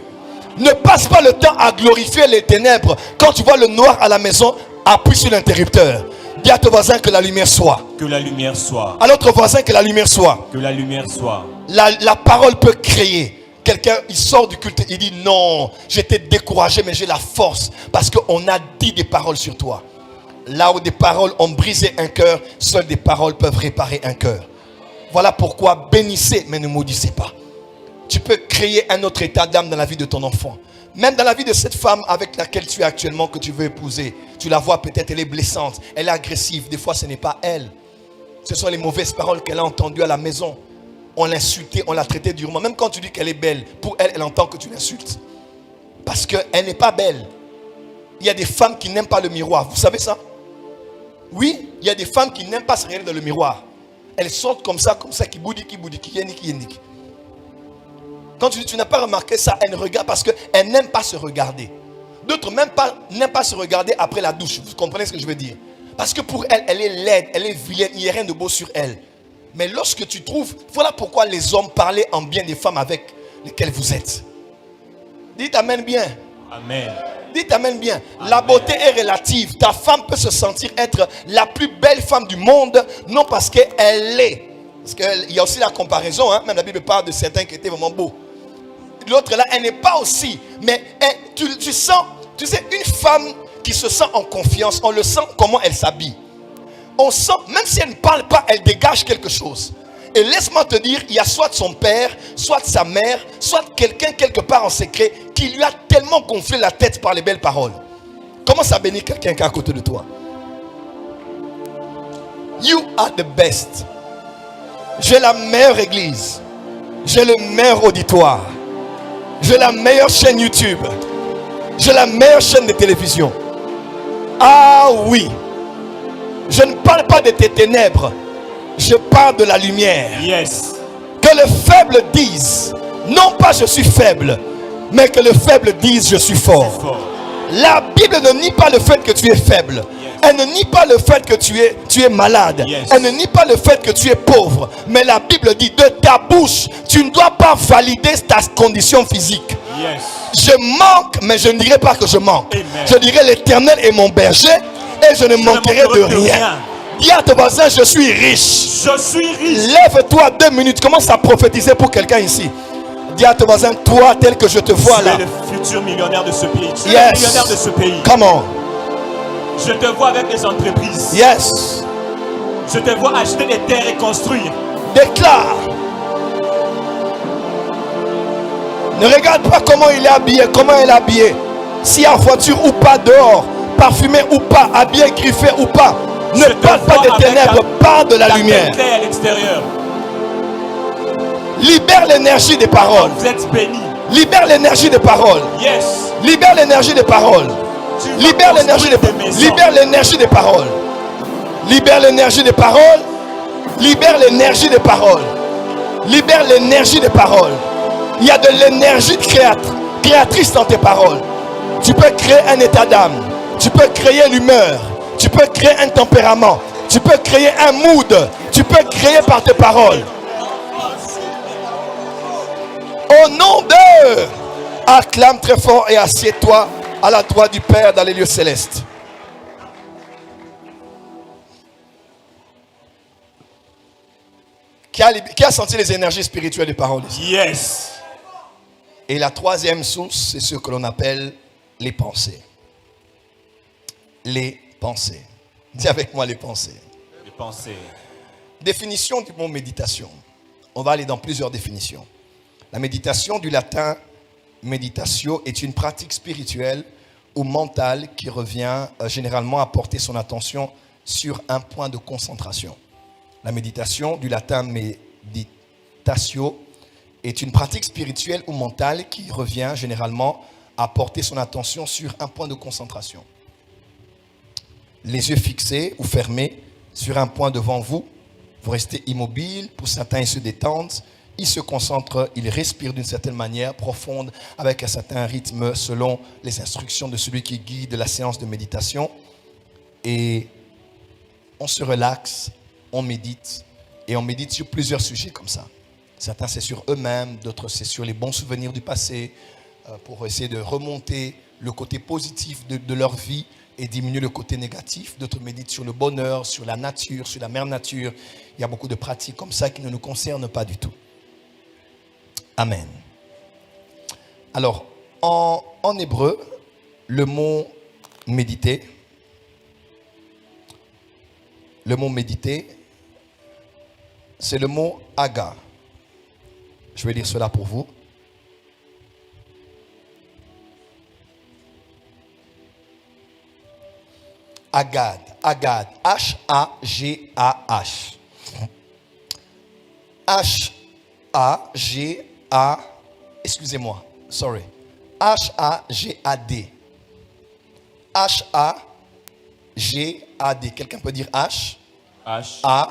Ne passe pas le temps à glorifier les ténèbres. Quand tu vois le noir à la maison, appuie sur l'interrupteur. Dis à ton voisin que la lumière soit. Que la lumière soit. À l'autre voisin que la lumière soit. Que la lumière soit. La parole peut créer. Quelqu'un, il sort du culte, il dit non, j'étais découragé, mais j'ai la force. Parce qu'on a dit des paroles sur toi. Là où des paroles ont brisé un cœur, seules des paroles peuvent réparer un cœur. Voilà pourquoi bénissez, mais ne maudissez pas. Tu peux créer un autre état d'âme dans la vie de ton enfant. Même dans la vie de cette femme avec laquelle tu es actuellement, que tu veux épouser. Tu la vois peut-être, elle est blessante, elle est agressive. Des fois, ce n'est pas elle. Ce sont les mauvaises paroles qu'elle a entendues à la maison. On l'a insultée, on l'a traitée durement. Même quand tu dis qu'elle est belle, pour elle, elle entend que tu l'insultes. Parce qu'elle n'est pas belle. Il y a des femmes qui n'aiment pas le miroir. Vous savez ça? Oui, il y a des femmes qui n'aiment pas se regarder dans le miroir. Elles sortent comme ça, qui boudi, qui yendik. Quand tu dis tu n'as pas remarqué ça, elle regarde parce qu'elle n'aime pas se regarder. D'autres n'aiment pas se regarder après la douche. Vous comprenez ce que je veux dire? Parce que pour elle, elle est laide, elle est vilaine, il n'y a rien de beau sur elle. Mais lorsque tu trouves, voilà pourquoi les hommes parlaient en bien des femmes avec lesquelles vous êtes. Dites amen bien. Amen. Dites amen bien. Amen. La beauté est relative. Ta femme peut se sentir être la plus belle femme du monde, non parce qu'elle l'est. Parce qu'il y a aussi la comparaison, hein? Même la Bible parle de certains qui étaient vraiment beaux. L'autre là, elle n'est pas aussi. Mais tu sens, tu sais, une femme qui se sent en confiance, on le sent comment elle s'habille. On sent, même si elle ne parle pas, elle dégage quelque chose. Et laisse-moi te dire, il y a soit son père, soit sa mère, soit quelqu'un quelque part en secret qui lui a tellement gonflé la tête par les belles paroles. Commence à bénir quelqu'un qui est à côté de toi. You are the best. J'ai la meilleure église. J'ai le meilleur auditoire. J'ai la meilleure chaîne YouTube. J'ai la meilleure chaîne de télévision. Ah oui. Je ne parle pas de tes ténèbres. Je parle de la lumière. Yes. Que le faible dise, non pas je suis faible, mais que le faible dise je suis fort. La Bible ne nie pas le fait que tu es faible. Elle ne nie pas le fait que tu es malade. Yes. Elle ne nie pas le fait que tu es pauvre. Mais la Bible dit, de ta bouche, tu ne dois pas valider ta condition physique. Yes. Je manque, mais je ne dirai pas que je manque. Amen. Je dirai l'Éternel est mon berger et je ne manquerai de rien. Dis à ton voisin, je suis riche. Je suis riche. Lève-toi 2 minutes. Commence à prophétiser pour quelqu'un ici. Dis à ton voisin, toi tel que je te vois là. Tu es le futur millionnaire de ce pays. Tu es Yes. le millionnaire de ce pays. Come on. Je te vois avec les entreprises. Yes. Je te vois acheter des terres et construire. Déclare. Ne regarde pas comment il est habillé, comment elle est habillée. Si en voiture ou pas, dehors, parfumé ou pas, habillé, griffé ou pas. Ne parle pas des ténèbres, parle de la lumière. à l'extérieur. Libère l'énergie des paroles. Vous êtes bénis. Libère l'énergie des paroles. Yes. Libère l'énergie des paroles. Tu vas Libère l'énergie des construire paroles. des maisons. Libère l'énergie des paroles. Libère l'énergie des paroles. Libère l'énergie des paroles. Libère l'énergie des paroles. Il y a de l'énergie créatrice dans tes paroles. Tu peux créer un état d'âme. Tu peux créer l'humeur. Tu peux créer un tempérament. Tu peux créer un mood. Tu peux créer par tes paroles. Au nom de... Acclame très fort et assieds-toi à la droite du Père dans les lieux célestes. Qui a senti les énergies spirituelles des paroles ici? Yes. Et la troisième source, c'est ce que l'on appelle les pensées. Les pensées. Dis avec moi les pensées. Les pensées. Définition du mot méditation. On va aller dans plusieurs définitions. La méditation, du latin meditatio, est une pratique spirituelle ou mentale qui revient généralement à porter son attention sur un point de concentration. La méditation, du latin meditatio, est une pratique spirituelle ou mentale qui revient généralement à porter son attention sur un point de concentration. Les yeux fixés ou fermés sur un point devant vous, vous restez immobile, pour certains ils se détendent, ils se concentrent, ils respirent d'une certaine manière profonde, avec un certain rythme selon les instructions de celui qui guide la séance de méditation. Et on se relaxe, on médite, et on médite sur plusieurs sujets comme ça. Certains c'est sur eux-mêmes, d'autres c'est sur les bons souvenirs du passé, pour essayer de remonter le côté positif de leur vie et diminuer le côté négatif. D'autres méditent sur le bonheur, sur la nature, sur la mère nature. Il y a beaucoup de pratiques comme ça qui ne nous concernent pas du tout. Amen. Alors, en hébreu, le mot méditer, c'est le mot aga. Je vais lire cela pour vous. Agad, H-A-G-A-H. H-A-G-A-D. H-A-G-A-D. Quelqu'un peut dire H? H-A-G-A-D.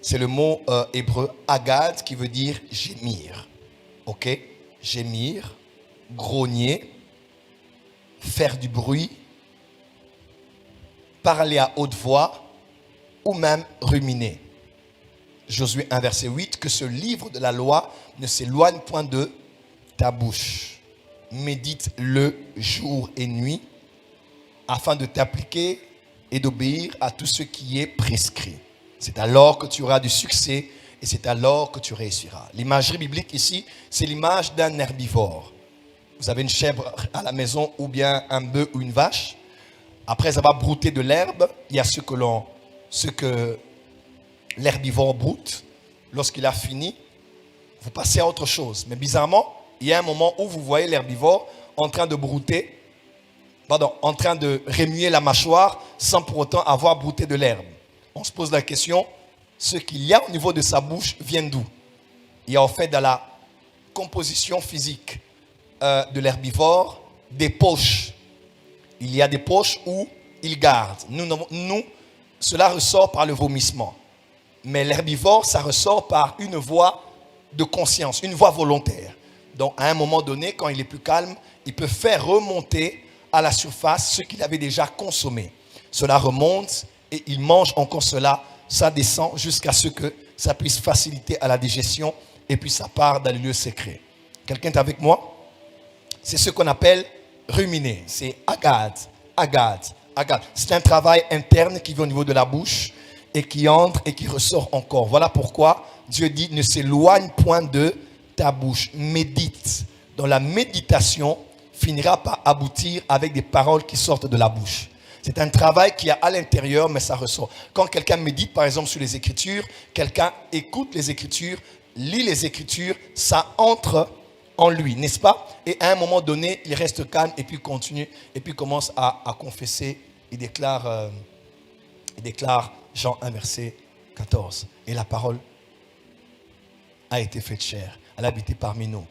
C'est le mot hébreu agad qui veut dire gémir. Ok? Gémir, grogner, faire du bruit, parler à haute voix ou même ruminer. Josué 1 verset 8, que ce livre de la loi ne s'éloigne point de ta bouche. Médite-le jour et nuit afin de t'appliquer et d'obéir à tout ce qui est prescrit. C'est alors que tu auras du succès et c'est alors que tu réussiras. L'imagerie biblique ici, c'est l'image d'un herbivore. Vous avez une chèvre à la maison ou bien un bœuf ou une vache. Après avoir brouté de l'herbe, il y a ce que l'herbivore broute. Lorsqu'il a fini, vous passez à autre chose. Mais bizarrement, il y a un moment où vous voyez l'herbivore en train de en train de remuer la mâchoire sans pour autant avoir brouté de l'herbe. On se pose la question, ce qu'il y a au niveau de sa bouche vient d'où? Il y a en fait dans la composition physique de l'herbivore des poches. Il y a des poches où il garde. Nous, cela ressort par le vomissement. Mais l'herbivore, ça ressort par une voie de conscience, une voie volontaire. Donc, à un moment donné, quand il est plus calme, il peut faire remonter à la surface ce qu'il avait déjà consommé. Cela remonte et il mange encore cela. Ça descend jusqu'à ce que ça puisse faciliter à la digestion et puis ça part dans les lieux secrets. Quelqu'un est avec moi? C'est ce qu'on appelle ruminer. C'est agad. C'est un travail interne qui vient au niveau de la bouche et qui entre et qui ressort encore. Voilà pourquoi Dieu dit ne s'éloigne point de ta bouche. Médite. Donc la méditation finira par aboutir avec des paroles qui sortent de la bouche. C'est un travail qui est à l'intérieur, mais ça ressort. Quand quelqu'un médite, par exemple, sur les Écritures, quelqu'un écoute les Écritures, lit les Écritures, ça entre en lui, n'est-ce pas? Et à un moment donné, il reste calme et puis continue et puis commence à confesser. Il déclare Jean 1 verset 14. Et la parole a été faite chair. Elle a habité parmi nous.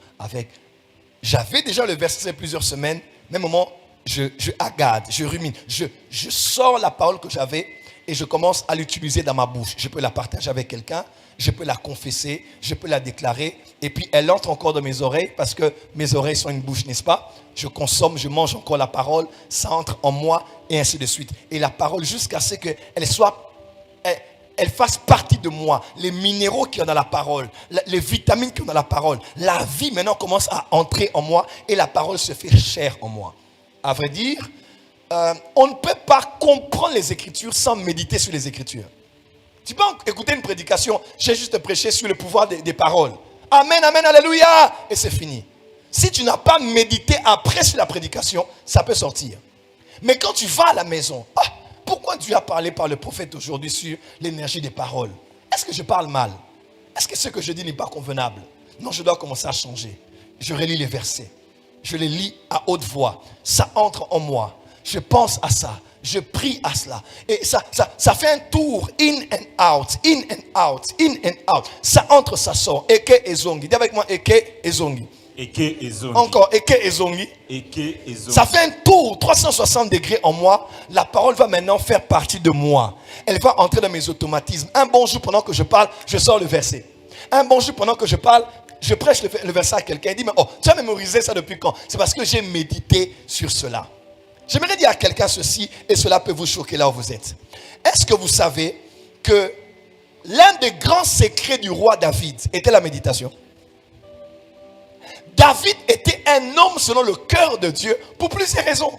J'avais déjà le verset plusieurs semaines. Même moment, je agade, je rumine. Je sors la parole que j'avais et je commence à l'utiliser dans ma bouche. Je peux la partager avec quelqu'un. Je peux la confesser. Je peux la déclarer. Et puis, elle entre encore dans mes oreilles parce que mes oreilles sont une bouche, n'est-ce pas? Je consomme, je mange encore la parole. Ça entre en moi et ainsi de suite. Et la parole jusqu'à ce qu'elle soit... Elle fasse partie de moi. Les minéraux qui ont dans la parole, les vitamines qui ont dans la parole, la vie maintenant commence à entrer en moi et la parole se fait chair en moi. À vrai dire, on ne peut pas comprendre les Écritures sans méditer sur les Écritures. Tu peux écouter une prédication, j'ai juste prêché sur le pouvoir des paroles. Amen, amen, alléluia, et c'est fini. Si tu n'as pas médité après sur la prédication, ça peut sortir. Mais quand tu vas à la maison, pourquoi Dieu a parlé par le prophète aujourd'hui sur l'énergie des paroles? Est-ce que je parle mal? Est-ce que ce que je dis n'est pas convenable? Non, je dois commencer à changer. Je relis les versets. Je les lis à haute voix. Ça entre en moi. Je pense à ça. Je prie à cela. Et ça fait un tour. In and out. In and out. In and out. Ça entre, ça sort. Eke et zongi. Dis avec moi Eke et zongi. Eke et zongi. Encore Eke et zongi. Eke et zongi. Ça fait un tour 360 degrés en moi. La parole va maintenant faire partie de moi. Elle va entrer dans mes automatismes. Un bon jour pendant que je parle, je sors le verset. Un bon jour pendant que je parle, je prêche le verset à quelqu'un. Il dit, mais tu as mémorisé ça depuis quand? C'est parce que j'ai médité sur cela. J'aimerais dire à quelqu'un ceci, et cela peut vous choquer là où vous êtes. Est-ce que vous savez que l'un des grands secrets du roi David était la méditation? David était un homme selon le cœur de Dieu pour plusieurs raisons.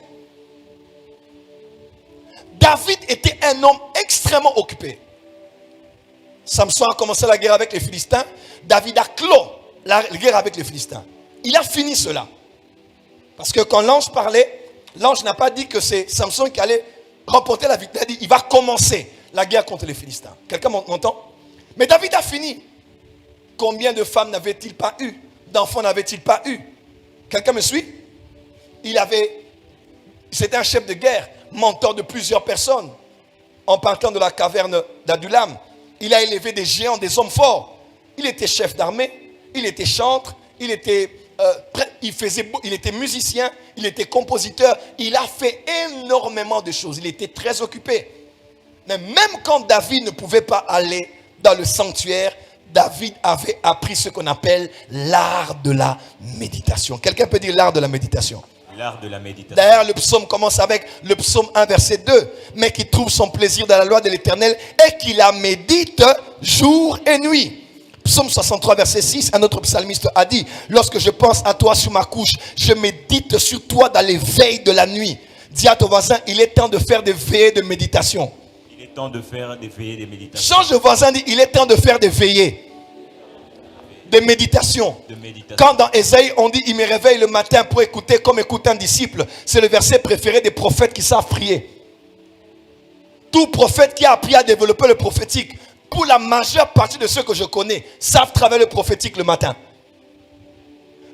David était un homme extrêmement occupé. Samson a commencé la guerre avec les Philistins. David a clos la guerre avec les Philistins. Il a fini cela. Parce que quand l'ange parlait, l'ange n'a pas dit que c'est Samson qui allait remporter la victoire. Il a dit, il va commencer la guerre contre les Philistins. Quelqu'un m'entend? Mais David a fini. Combien de femmes n'avait-il pas eu? D'enfants n'avait-il pas eu? Quelqu'un me suit? C'était un chef de guerre, mentor de plusieurs personnes. En partant de la caverne d'Adulam, il a élevé des géants, des hommes forts. Il était chef d'armée, il était chantre, il était musicien, il était compositeur. Il a fait énormément de choses. Il était très occupé. Mais même quand David ne pouvait pas aller dans le sanctuaire, David avait appris ce qu'on appelle l'art de la méditation. Quelqu'un peut dire l'art de la méditation? L'art de la méditation. D'ailleurs, le psaume commence avec le psaume 1, verset 2. Mais qui trouve son plaisir dans la loi de l'Éternel et qui la médite jour et nuit. Psaume 63, verset 6, un autre psalmiste a dit, lorsque je pense à toi sur ma couche, je médite sur toi dans les veilles de la nuit. Dis à ton voisin, il est temps de faire des veillées de méditation. Il est temps de faire des veillées de méditation. Change de voisin, dit, il est temps de faire des veillées de méditation. Quand dans Ésaïe, on dit, il me réveille le matin pour écouter comme écoute un disciple. C'est le verset préféré des prophètes qui savent prier. Tout prophète qui a appris à développer le prophétique, pour la majeure partie de ceux que je connais, savent travailler le prophétique le matin.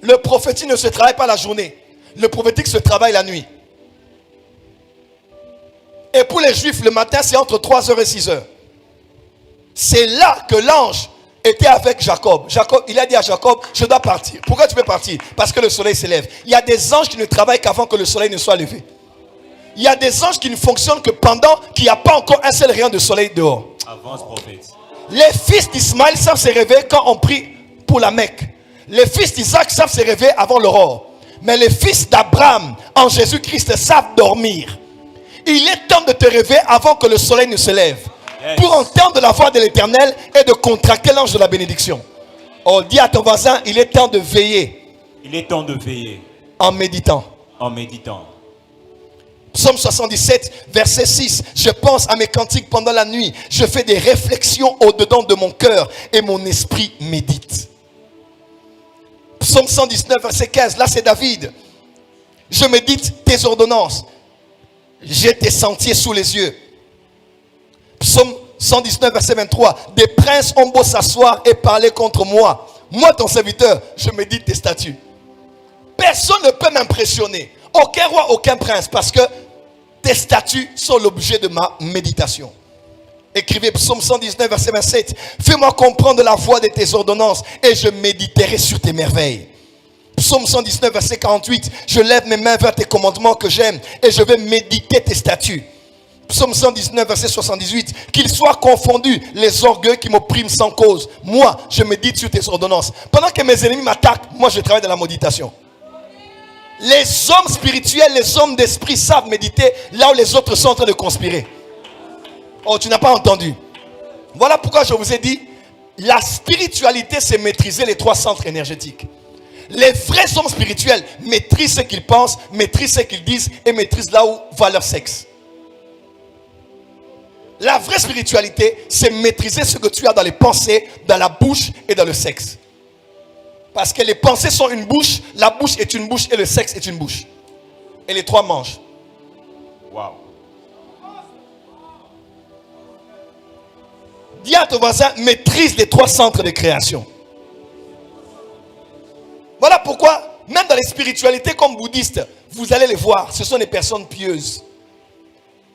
Le prophétique ne se travaille pas la journée. Le prophétique se travaille la nuit. Et pour les juifs, le matin, c'est entre 3h et 6h. C'est là que l'ange était avec Jacob. Il a dit à Jacob, je dois partir. Pourquoi tu peux partir? Parce que le soleil s'élève. Il y a des anges qui ne travaillent qu'avant que le soleil ne soit levé. Il y a des anges qui ne fonctionnent que pendant qu'il n'y a pas encore un seul rayon de soleil dehors. Avance, prophète. Les fils d'Ismaël savent se réveiller quand on prie pour la Mecque. Les fils d'Isaac savent se réveiller avant l'aurore. Mais les fils d'Abraham en Jésus-Christ savent dormir. Il est temps de te réveiller avant que le soleil ne se lève. Yes. Pour entendre la voix de l'Éternel et de contracter l'ange de la bénédiction. Oh, dis à ton voisin, il est temps de veiller. Il est temps de veiller. En méditant. En méditant. Psaume 77, verset 6. Je pense à mes cantiques pendant la nuit. Je fais des réflexions au-dedans de mon cœur et mon esprit médite. Psaume 119, verset 15. Là, c'est David. Je médite tes ordonnances. J'ai tes sentiers sous les yeux. Psaume 119, verset 23. Des princes ont beau s'asseoir et parler contre moi. Moi, ton serviteur, je médite tes statuts. Personne ne peut m'impressionner. Aucun roi, aucun prince. Parce que tes statuts sont l'objet de ma méditation. Écrivez Psaume 119, verset 27. Fais-moi comprendre la voie de tes ordonnances et je méditerai sur tes merveilles. Psaume 119, verset 48. Je lève mes mains vers tes commandements que j'aime et je vais méditer tes statuts. Psaume 119, verset 78. Qu'ils soient confondus les orgueils qui m'oppriment sans cause. Moi, je médite sur tes ordonnances. Pendant que mes ennemis m'attaquent, moi je travaille dans la méditation. Les hommes spirituels, les hommes d'esprit savent méditer là où les autres sont en train de conspirer. Oh, tu n'as pas entendu. Voilà pourquoi je vous ai dit, la spiritualité, c'est maîtriser les 3 centres énergétiques. Les vrais hommes spirituels maîtrisent ce qu'ils pensent, maîtrisent ce qu'ils disent et maîtrisent là où va leur sexe. La vraie spiritualité, c'est maîtriser ce que tu as dans les pensées, dans la bouche et dans le sexe. Parce que les pensées sont une bouche, la bouche est une bouche et le sexe est une bouche. Et les 3 mangent. Waouh. Dis à ton voisin, maîtrise les 3 centres de création. Voilà pourquoi, même dans les spiritualités comme bouddhistes, vous allez les voir, ce sont des personnes pieuses.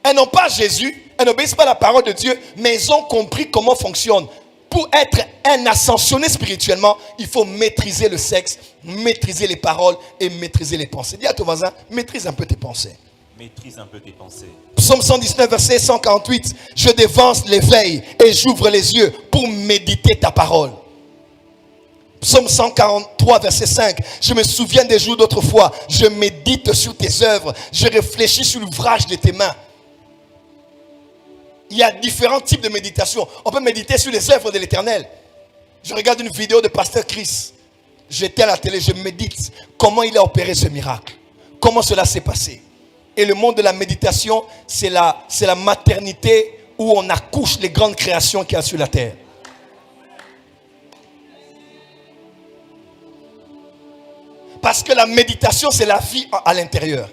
Elles n'ont pas Jésus, elles n'obéissent pas à la parole de Dieu, mais elles ont compris comment fonctionne. Pour être un ascensionné spirituellement, il faut maîtriser le sexe, maîtriser les paroles et maîtriser les pensées. Dis à ton voisin, maîtrise un peu tes pensées. Maîtrise un peu tes pensées. Psaume 119, verset 148. Je dévance l'éveil et j'ouvre les yeux pour méditer ta parole. Psaume 143, verset 5. Je me souviens des jours d'autrefois. Je médite sur tes œuvres. Je réfléchis sur l'ouvrage de tes mains. Il y a différents types de méditation. On peut méditer sur les œuvres de l'Éternel. Je regarde une vidéo de Pasteur Chris. J'étais à la télé, je médite comment il a opéré ce miracle. Comment cela s'est passé. Et le monde de la méditation, c'est la maternité où on accouche les grandes créations qu'il y a sur la terre. Parce que la méditation, c'est la vie à l'intérieur.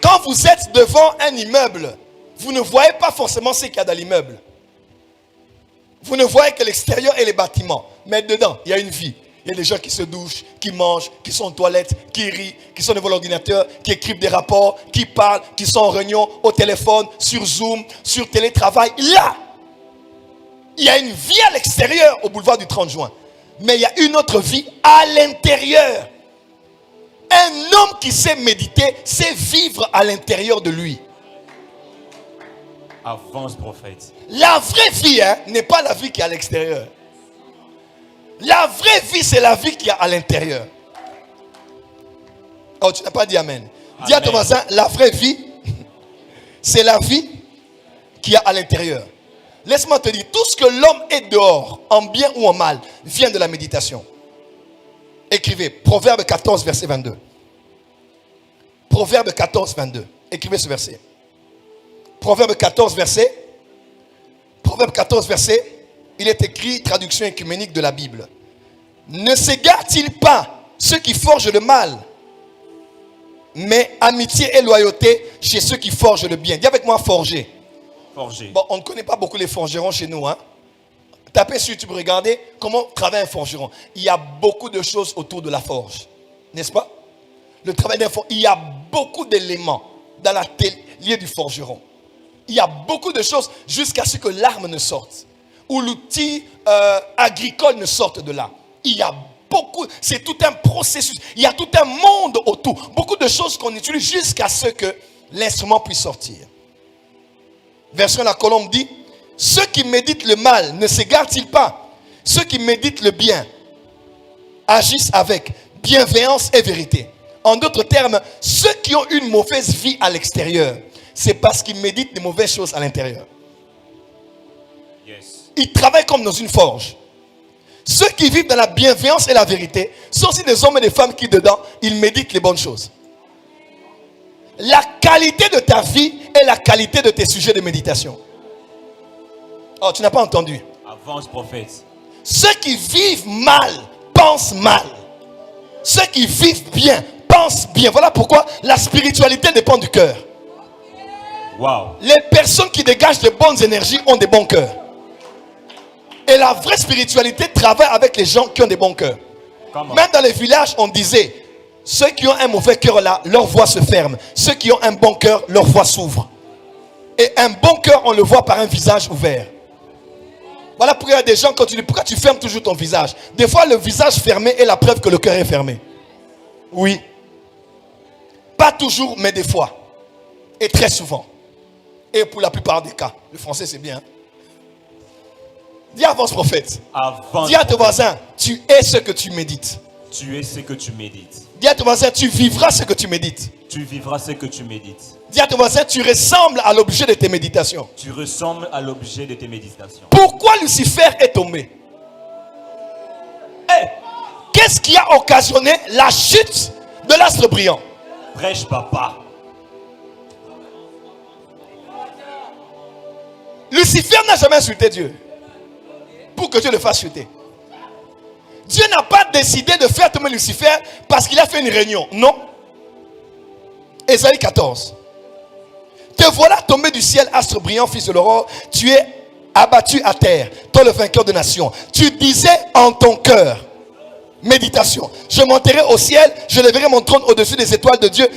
Quand vous êtes devant un immeuble, vous ne voyez pas forcément ce qu'il y a dans l'immeuble. Vous ne voyez que l'extérieur et les bâtiments. Mais dedans, il y a une vie. Il y a des gens qui se douchent, qui mangent, qui sont aux toilettes, qui rient, qui sont devant l'ordinateur, qui écrivent des rapports, qui parlent, qui sont en réunion, au téléphone, sur Zoom, sur télétravail. Là, il y a une vie à l'extérieur au boulevard du 30 juin. Mais il y a une autre vie à l'intérieur. Un homme qui sait méditer, sait vivre à l'intérieur de lui. Avance, prophète. La vraie vie n'est pas la vie qui est à l'extérieur. La vraie vie, c'est la vie qui est à l'intérieur. Oh, tu n'as pas dit amen. Dis à ton voisin, la vraie vie, c'est la vie qui est à l'intérieur. Laisse-moi te dire, tout ce que l'homme est dehors, en bien ou en mal, vient de la méditation. Écrivez, Proverbe 14, verset 22. Proverbe 14, 22. Écrivez ce verset. Proverbe 14, verset. Proverbe 14, verset. Il est écrit, traduction œcuménique de la Bible. Ne s'égare-t-il pas ceux qui forgent le mal, mais amitié et loyauté chez ceux qui forgent le bien. Dis avec moi, forger. Forger. Bon, on ne connaît pas beaucoup les forgerons chez nous. Tapez sur YouTube, regardez comment travaille un forgeron. Il y a beaucoup de choses autour de la forge. N'est-ce pas? Le travail d'un forgeron. Il y a beaucoup d'éléments dans l'atelier du forgeron. Il y a beaucoup de choses jusqu'à ce que l'arme ne sorte. Ou l'outil agricole ne sorte de là. Il y a beaucoup, c'est tout un processus. Il y a tout un monde autour. Beaucoup de choses qu'on utilise jusqu'à ce que l'instrument puisse sortir. Version La Colombe dit, ceux qui méditent le mal ne s'égarent-ils pas? Ceux qui méditent le bien agissent avec bienveillance et vérité. En d'autres termes, ceux qui ont une mauvaise vie à l'extérieur, c'est parce qu'ils méditent des mauvaises choses à l'intérieur. Yes. Ils travaillent comme dans une forge. Ceux qui vivent dans la bienveillance et la vérité sont aussi des hommes et des femmes qui dedans, ils méditent les bonnes choses. La qualité de ta vie est la qualité de tes sujets de méditation. Oh, tu n'as pas entendu. Avance, prophète. Ceux qui vivent mal pensent mal. Ceux qui vivent bien pensent bien. Voilà pourquoi la spiritualité dépend du cœur. Wow. Les personnes qui dégagent de bonnes énergies ont des bons cœurs. Et la vraie spiritualité travaille avec les gens qui ont des bons cœurs. Même dans les villages, on disait, ceux qui ont un mauvais cœur là, leur voix se ferme. Ceux qui ont un bon cœur, leur voix s'ouvre. Et un bon cœur, on le voit par un visage ouvert. Voilà pourquoi il y a des gens, quand tu dis, pourquoi tu fermes toujours ton visage? Des fois, le visage fermé est la preuve que le cœur est fermé. Oui. Pas toujours, mais des fois. Et très souvent. Et pour la plupart des cas. Le français, c'est bien. Dis avance, prophète. Dis à ton voisin, tu es ce que tu médites. Tu es ce que tu médites. Dis à ton voisin, tu vivras ce que tu médites. Tu vivras ce que tu médites. Dis à ton voisin, tu ressembles à l'objet de tes méditations. Tu ressembles à l'objet de tes méditations. Pourquoi Lucifer est tombé? Qu'est-ce qui a occasionné la chute de l'astre brillant? Prêche, papa. Lucifer n'a jamais insulté Dieu pour que Dieu le fasse chuter. Dieu n'a pas décidé de faire tomber Lucifer parce qu'il a fait une réunion. Non. Ésaïe 14. Te voilà tombé du ciel, astre brillant, fils de l'aurore. Tu es abattu à terre, toi le vainqueur de nations. Tu disais en ton cœur, méditation, je monterai au ciel, je lèverai mon trône au-dessus des étoiles de Dieu.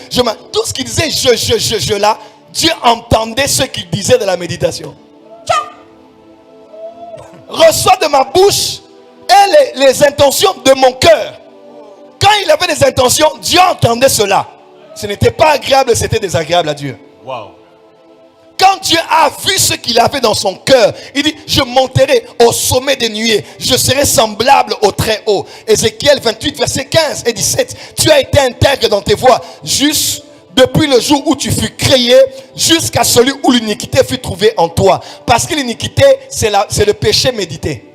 Tout ce qu'il disait, je là, Dieu entendait ce qu'il disait de la méditation. Reçois de ma bouche et les intentions de mon cœur. Quand il avait des intentions, Dieu entendait cela. Ce n'était pas agréable, c'était désagréable à Dieu. Wow. Quand Dieu a vu ce qu'il avait dans son cœur, il dit, je monterai au sommet des nuées, je serai semblable au très haut. Ézéchiel 28, versets 15 et 17. Tu as été intègre dans tes voies, juste depuis le jour où tu fus créé, jusqu'à celui où l'iniquité fut trouvée en toi. Parce que l'iniquité, c'est le péché médité.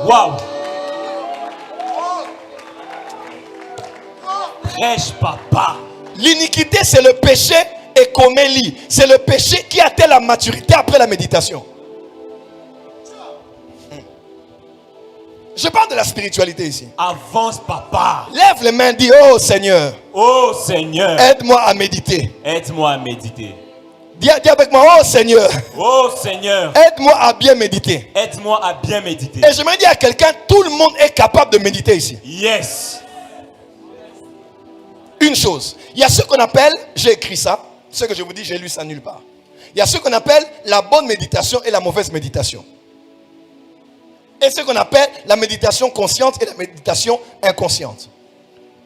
Wow. Prêche, papa. L'iniquité, c'est le péché écomélie. C'est le péché qui atteint la maturité après la méditation. Je parle de la spiritualité ici. Avance, papa. Lève les mains, dis, oh Seigneur. Oh Seigneur. Aide-moi à méditer. Aide-moi à méditer. Dis avec moi, oh Seigneur. Oh Seigneur. Aide-moi à bien méditer. Aide-moi à bien méditer. Et je me dis à quelqu'un, tout le monde est capable de méditer ici. Yes. Une chose, il y a ce qu'on appelle, j'ai écrit ça, ce que je vous dis, j'ai lu ça nulle part. Il y a ce qu'on appelle la bonne méditation et la mauvaise méditation. Et ce qu'on appelle la méditation consciente et la méditation inconsciente.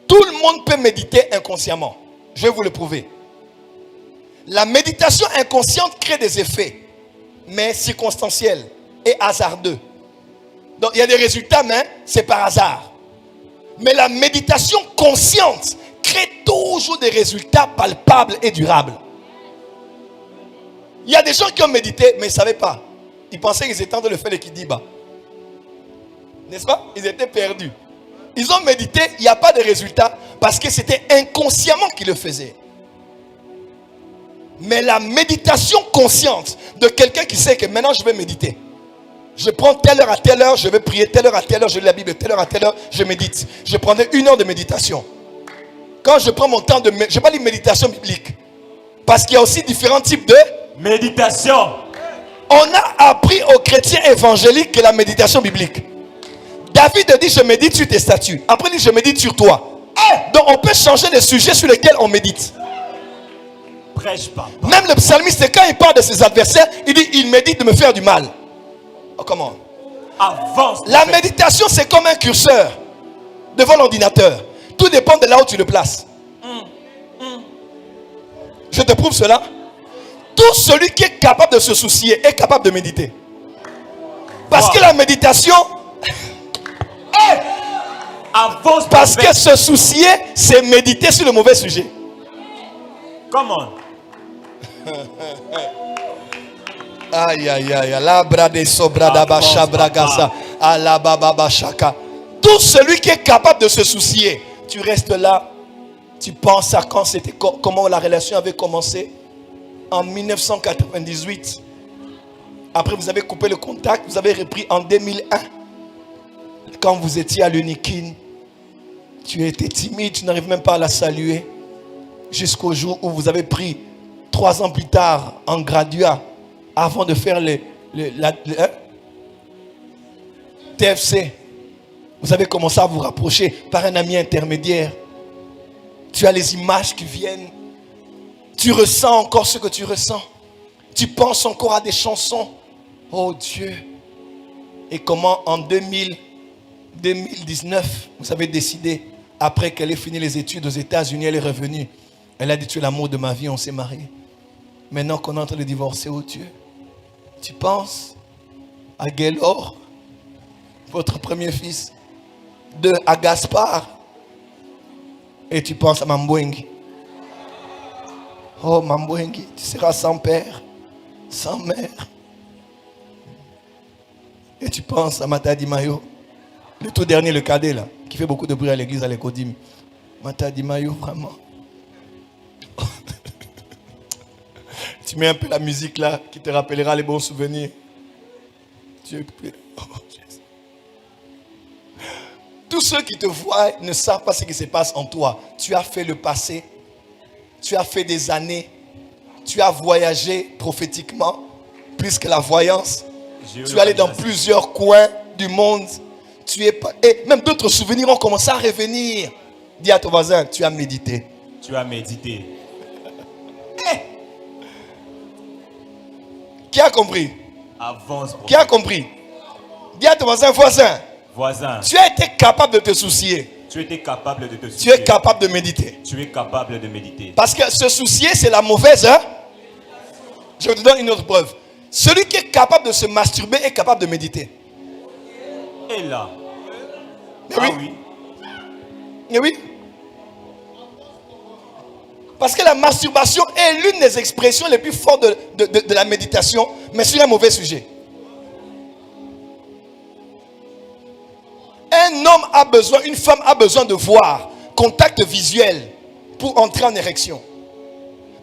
Tout le monde peut méditer inconsciemment. Je vais vous le prouver. La méditation inconsciente crée des effets, mais circonstanciels et hasardeux. Donc il y a des résultats, mais c'est par hasard. Mais la méditation consciente crée toujours des résultats palpables et durables. Il y a des gens qui ont médité, mais ils ne savaient pas. Ils pensaient qu'ils étaient en train de faire le kidiba. N'est-ce pas? Ils étaient perdus. Ils ont médité, il n'y a pas de résultat parce que c'était inconsciemment qu'ils le faisaient. Mais la méditation consciente de quelqu'un qui sait que maintenant je vais méditer. Je prends telle heure à telle heure, je vais prier, telle heure à telle heure, je lis la Bible, telle heure à telle heure, je médite. Je prendrai 1 heure de méditation. Quand je prends mon temps de... Je ne vais pas dire méditation biblique. Parce qu'il y a aussi différents types de... méditation. On a appris aux chrétiens évangéliques que la méditation biblique. David dit, je médite sur tes statuts. Après, il dit, je médite sur toi. Donc, on peut changer les sujets sur lesquels on médite. Prêche, papa. Même le psalmiste, quand il parle de ses adversaires, il dit, il médite de me faire du mal. Oh, comment? Avance. La méditation, c'est comme un curseur devant l'ordinateur. Tout dépend de là où tu le places. Je te prouve cela. Tout celui qui est capable de se soucier est capable de méditer. Parce que la méditation... Avance. Parce que se soucier, c'est méditer sur le mauvais sujet. Come on. Aïe, aïe, aïe. La brade sobrada bacha bragasa. Ala baba bachaka. Tout celui qui est capable de se soucier, tu restes là, tu penses à quand c'était, comment la relation avait commencé en 1998. Après, vous avez coupé le contact, vous avez repris en 2001. Quand vous étiez à l'Unikin, tu étais timide, tu n'arrives même pas à la saluer. Jusqu'au jour où vous avez pris 3 ans plus tard en graduat, avant de faire TFC. Vous avez commencé à vous rapprocher par un ami intermédiaire. Tu as les images qui viennent. Tu ressens encore ce que tu ressens. Tu penses encore à des chansons. Oh Dieu. Et comment en 2019, vous avez décidé, après qu'elle ait fini les études aux États-Unis, elle est revenue. Elle a dit, tu es l'amour de ma vie, on s'est mariés. Maintenant qu'on est en train de divorcer, oh Dieu, tu penses à Gaylor, votre premier fils, à Gaspard, et tu penses à Mambwengi. Oh Mambwengi, tu seras sans père, sans mère. Et tu penses à Matadi Mayo, le tout dernier, le cadet là, qui fait beaucoup de bruit à l'église à l'Ecodim. Matadi Mayo, vraiment. Tu mets un peu la musique là, qui te rappellera les bons souvenirs. Dieu, oh, Jésus. Tous ceux qui te voient ne savent pas ce qui se passe en toi. Tu as fait le passé, tu as fait des années, tu as voyagé prophétiquement, plus que la voyance. Tu es allé dans plusieurs coins du monde. Et même d'autres souvenirs ont commencé à revenir. Dis à ton voisin, tu as médité. Tu as médité. Qui a compris? Avance. Qui a compris? Dis à ton voisin, Voisin. Tu as été capable de te soucier. Tu étais capable de te soucier. Tu es capable de méditer. Tu es capable de méditer. Parce que se soucier, c'est la mauvaise. Je te donne une autre preuve. Celui qui est capable de se masturber est capable de méditer. Et là. Mais oui. Oui. Mais oui. Parce que la masturbation est l'une des expressions les plus fortes de la méditation, mais sur un mauvais sujet. Un homme a besoin, une femme a besoin de voir, contact visuel pour entrer en érection.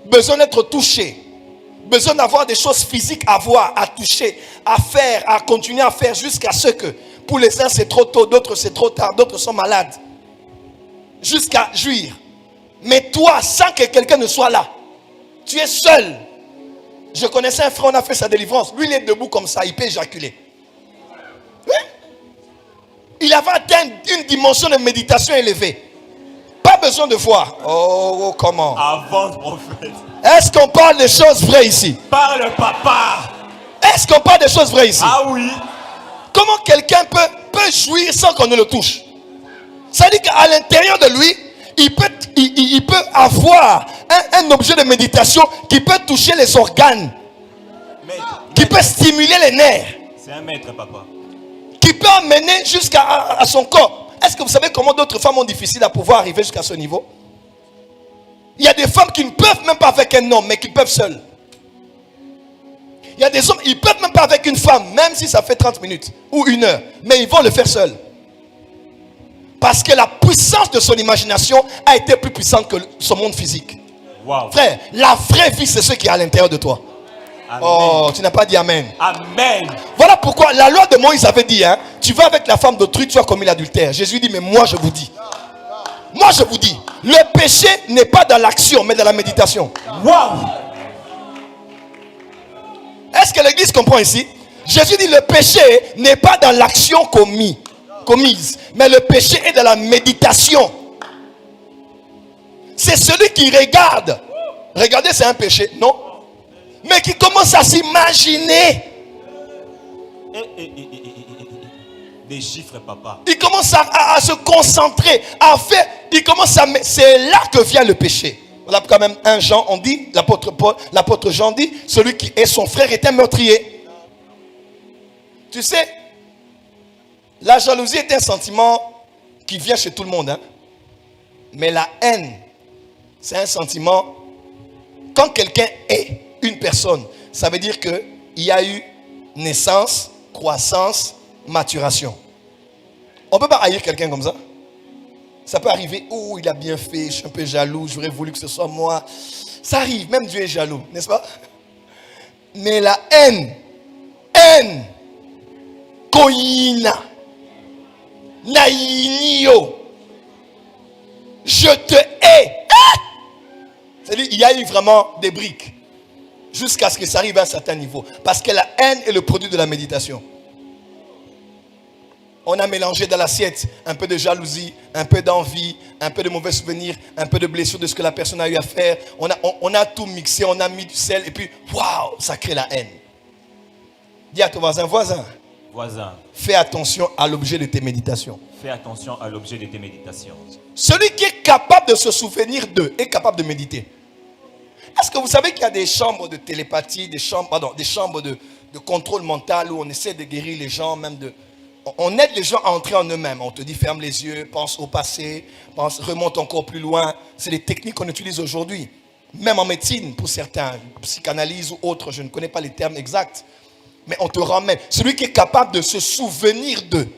Besoin d'être touché. Besoin d'avoir des choses physiques à voir, à toucher, à faire, à continuer à faire jusqu'à ce que, pour les uns c'est trop tôt, d'autres c'est trop tard, d'autres sont malades. Jusqu'à jouir. Mais toi, sans que quelqu'un ne soit là, tu es seul. Je connaissais un frère, on a fait sa délivrance. Lui, il est debout comme ça, il peut éjaculer. Oui? Il avait atteint une dimension de méditation élevée. Pas besoin de voir. Oh, comment? Avance, prophète. Est-ce qu'on parle des choses vraies ici? Parle, papa. Est-ce qu'on parle des choses vraies ici? Ah oui. Comment quelqu'un peut jouir sans qu'on ne le touche? Ça veut dire qu'à l'intérieur de lui, il peut avoir un objet de méditation qui peut toucher les organes, qui peut stimuler les nerfs, C'est un maître, papa. qui peut amener jusqu'à son corps. Est-ce que vous savez comment d'autres femmes ont difficile à pouvoir arriver jusqu'à ce niveau? Il y a des femmes qui ne peuvent même pas avec un homme, mais qui peuvent seules. Il y a des hommes, ils ne peuvent même pas avec une femme, même si ça fait 30 minutes ou 1 heure, mais ils vont le faire seuls. Parce que la puissance de son imagination a été plus puissante que son monde physique. Wow. Frère, la vraie vie, c'est ce qui est à l'intérieur de toi. Amen. Oh, tu n'as pas dit amen. Amen. Voilà pourquoi la loi de Moïse avait dit, tu vas avec la femme d'autrui, tu as commis l'adultère. Jésus dit, mais moi je vous dis. Moi je vous dis, le péché n'est pas dans l'action, mais dans la méditation. Wow. Est-ce que l'église comprend ici? Jésus dit, le péché n'est pas dans l'action commise, mais le péché est dans la méditation. C'est celui qui regarde. Regarder, c'est un péché, non? Mais qui commence à s'imaginer. Des chiffres, papa. Il commence à se concentrer, à faire. C'est là que vient le péché. Voilà quand même un Jean, on dit, l'apôtre Jean dit, celui qui est son frère est un meurtrier. Tu sais, la jalousie est un sentiment qui vient chez tout le monde. Mais la haine, c'est un sentiment. Quand quelqu'un est une personne, ça veut dire qu'il y a eu naissance, croissance, maturation. On ne peut pas haïr quelqu'un comme ça. Ça peut arriver, oh il a bien fait, je suis un peu jaloux, j'aurais voulu que ce soit moi. Ça arrive, même Dieu est jaloux, n'est-ce pas? Mais la haine, koina, naïnio, je te hais. C'est-à-dire, il y a eu vraiment des briques jusqu'à ce que ça arrive à un certain niveau. Parce que la haine est le produit de la méditation. On a mélangé dans l'assiette un peu de jalousie, un peu d'envie, un peu de mauvais souvenirs, un peu de blessures de ce que la personne a eu à faire. On a tout mixé, on a mis du sel et puis, waouh, ça crée la haine. Dis à ton voisin, Voisin, fais attention à l'objet de tes méditations. fais attention à l'objet de tes méditations. Celui qui est capable de se souvenir d'eux est capable de méditer. Est-ce que vous savez qu'il y a des chambres de télépathie, des chambres de contrôle mental où on essaie de guérir les gens, on aide les gens à entrer en eux-mêmes. On te dit ferme les yeux, pense au passé, remonte encore plus loin. C'est des techniques qu'on utilise aujourd'hui. Même en médecine pour certains, psychanalyse ou autre, je ne connais pas les termes exacts. Mais on te ramène. Celui qui est capable de se souvenir d'eux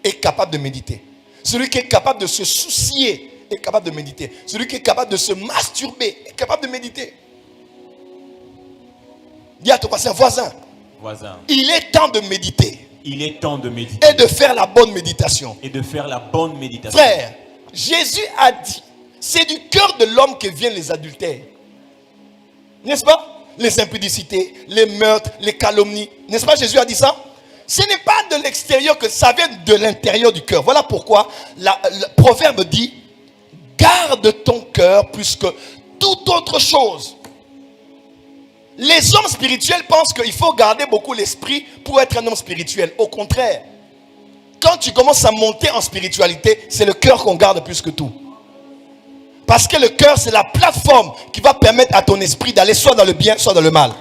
est capable de méditer. Celui qui est capable de se soucier est capable de méditer. Celui qui est capable de se masturber est capable de méditer. Dis à ton voisin, il est temps de méditer. Il est temps de méditer. Et de faire la bonne méditation. Et de faire la bonne méditation. Frère, Jésus a dit, c'est du cœur de l'homme que viennent les adultères. N'est-ce pas? Les impudicités, les meurtres, les calomnies. N'est-ce pas, Jésus a dit ça? Ce n'est pas de l'extérieur que ça vient de l'intérieur du cœur. Voilà pourquoi le proverbe dit, garde ton cœur plus que toute autre chose. Les hommes spirituels pensent qu'il faut garder beaucoup l'esprit pour être un homme spirituel. Au contraire, quand tu commences à monter en spiritualité, c'est le cœur qu'on garde plus que tout. Parce que le cœur, c'est la plateforme qui va permettre à ton esprit d'aller soit dans le bien, soit dans le mal.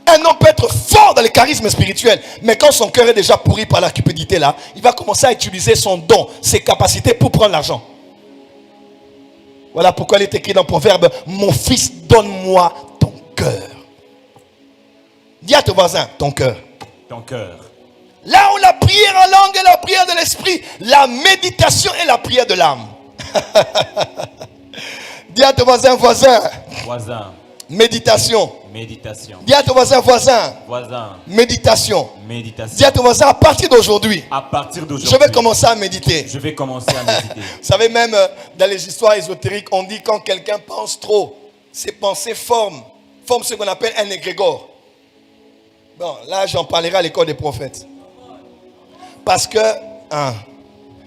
Un homme peut être fort dans le charisme spirituel, mais quand son cœur est déjà pourri par la cupidité là, il va commencer à utiliser son don, ses capacités pour prendre l'argent. Voilà pourquoi il est écrit dans le proverbe, mon fils, donne-moi ton cœur. Dis à ton voisin, ton cœur. Ton cœur. Là où la prière en langue est la prière de l'esprit, la méditation est la prière de l'âme. Dis à ton voisin, Voisin. Méditation. Méditation. Dis à ton voisin, Voisin. méditation. Méditation. Dis à ton voisin, à partir d'aujourd'hui, À partir d'aujourd'hui, je vais commencer à méditer. je vais commencer à méditer. Vous savez, même dans les histoires ésotériques, on dit quand quelqu'un pense trop, ses pensées forment ce qu'on appelle un égrégore. Bon, là, j'en parlerai à l'école des prophètes. Parce que,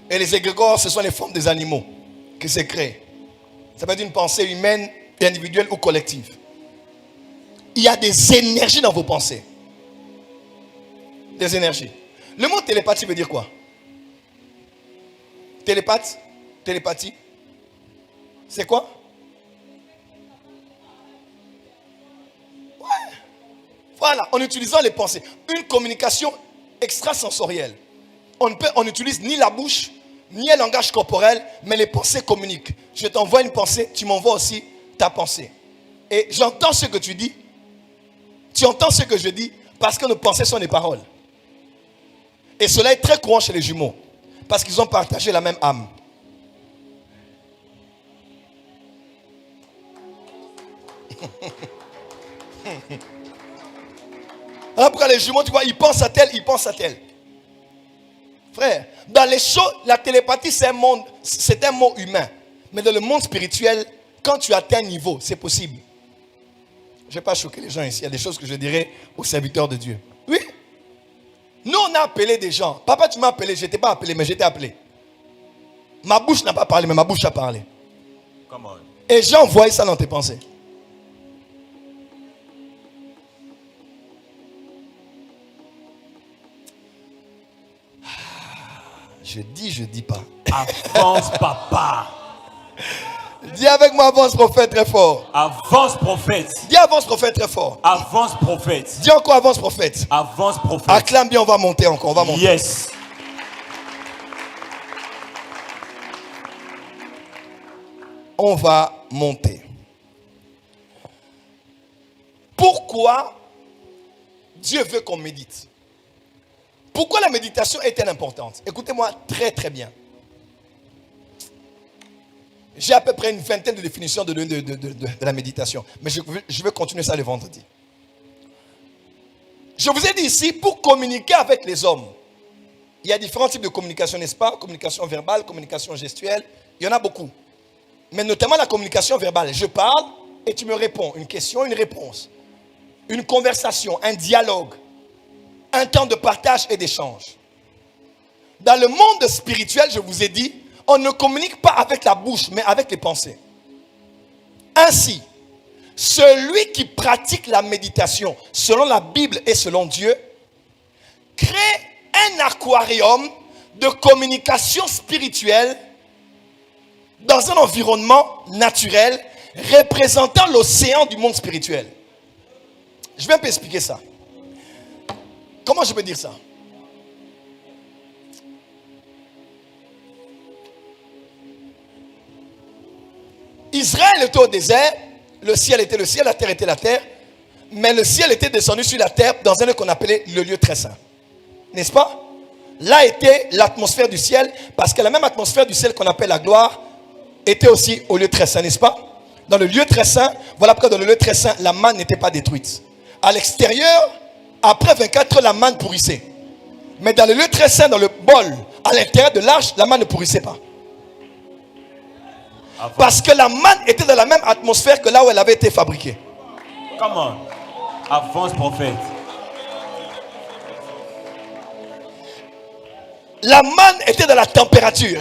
et les égrégores, ce sont les formes des animaux qui se créent. Ça peut être une pensée humaine, individuelle ou collective. Il y a des énergies dans vos pensées. Des énergies. Le mot télépathie veut dire quoi? Télépathie. C'est quoi? Ouais. Voilà, en utilisant les pensées. Une communication extrasensorielle. On n'utilise ni la bouche, ni un langage corporel, mais les pensées communiquent. Je t'envoie une pensée, tu m'envoies aussi ta pensée. Et j'entends ce que tu dis. Tu entends ce que je dis parce que nos pensées sont des paroles. Et cela est très courant chez les jumeaux. Parce qu'ils ont partagé la même âme. Après les jumeaux, tu vois, ils pensent à tel, ils pensent à tel. Frère, dans les choses, la télépathie, c'est un mot humain. Mais dans le monde spirituel, quand tu atteins un niveau, c'est possible. Je ne vais pas choquer les gens ici. Il y a des choses que je dirais aux serviteurs de Dieu. Oui. Nous, on a appelé des gens. Papa, tu m'as appelé. Je ne t'ai pas appelé, mais je t'ai appelé. Ma bouche n'a pas parlé, mais ma bouche a parlé. Come on. Et j'ai envoyé ça dans tes pensées. Je dis pas. Avance, papa. Dis avec moi, avance prophète très fort. Avance, prophète. Dis avance prophète très fort. Avance, prophète. Dis encore avance prophète. Avance, prophète. Acclame bien, on va monter encore. On va monter. Yes. On va monter. Pourquoi Dieu veut qu'on médite? Pourquoi la méditation est-elle importante? Écoutez-moi très très bien. J'ai à peu près une vingtaine de définitions de la méditation. Mais je vais continuer ça le vendredi. Je vous ai dit ici, pour communiquer avec les hommes, il y a différents types de communication, n'est-ce pas? Communication verbale, communication gestuelle, il y en a beaucoup. Mais notamment la communication verbale. Je parle et tu me réponds. Une question, une réponse. Une conversation, un dialogue. Un temps de partage et d'échange. Dans le monde spirituel, je vous ai dit, on ne communique pas avec la bouche, mais avec les pensées. Ainsi, celui qui pratique la méditation selon la Bible et selon Dieu crée un aquarium de communication spirituelle dans un environnement naturel représentant l'océan du monde spirituel. Je vais un peu expliquer ça. Comment je peux dire ça? Israël était au désert, le ciel était le ciel, la terre était la terre, mais le ciel était descendu sur la terre dans un lieu qu'on appelait le lieu très saint. N'est-ce pas? Là était l'atmosphère du ciel, parce que la même atmosphère du ciel qu'on appelle la gloire était aussi au lieu très saint, n'est-ce pas? Dans le lieu très saint, voilà pourquoi dans le lieu très saint, la manne n'était pas détruite. À l'extérieur, après 24 heures, la manne pourrissait. Mais dans le lieu très saint, dans le bol, à l'intérieur de l'arche, la manne ne pourrissait pas. Parce que la manne était dans la même atmosphère que là où elle avait été fabriquée. Comment? Avance, prophète. La manne était dans la température,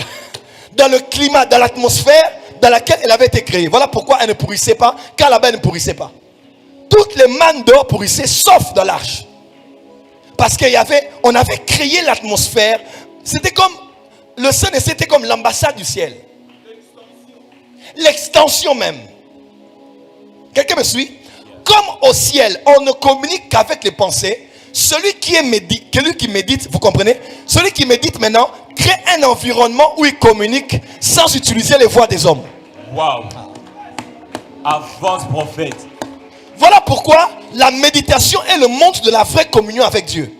dans le climat, dans l'atmosphère dans laquelle elle avait été créée. Voilà pourquoi elle ne pourrissait pas, car là-bas elle ne pourrissait pas. Toutes les mannes dehors pourrissaient, sauf dans l'arche. Parce qu'on avait créé l'atmosphère. C'était comme, le Saint-Esprit c'était comme l'ambassade du ciel. L'extension même. Quelqu'un me suit? Comme au ciel, on ne communique qu'avec les pensées. Celui qui médite, vous comprenez? Celui qui médite maintenant crée un environnement où il communique sans utiliser les voix des hommes. Waouh. Avance, prophète. Voilà pourquoi la méditation est le monde de la vraie communion avec Dieu.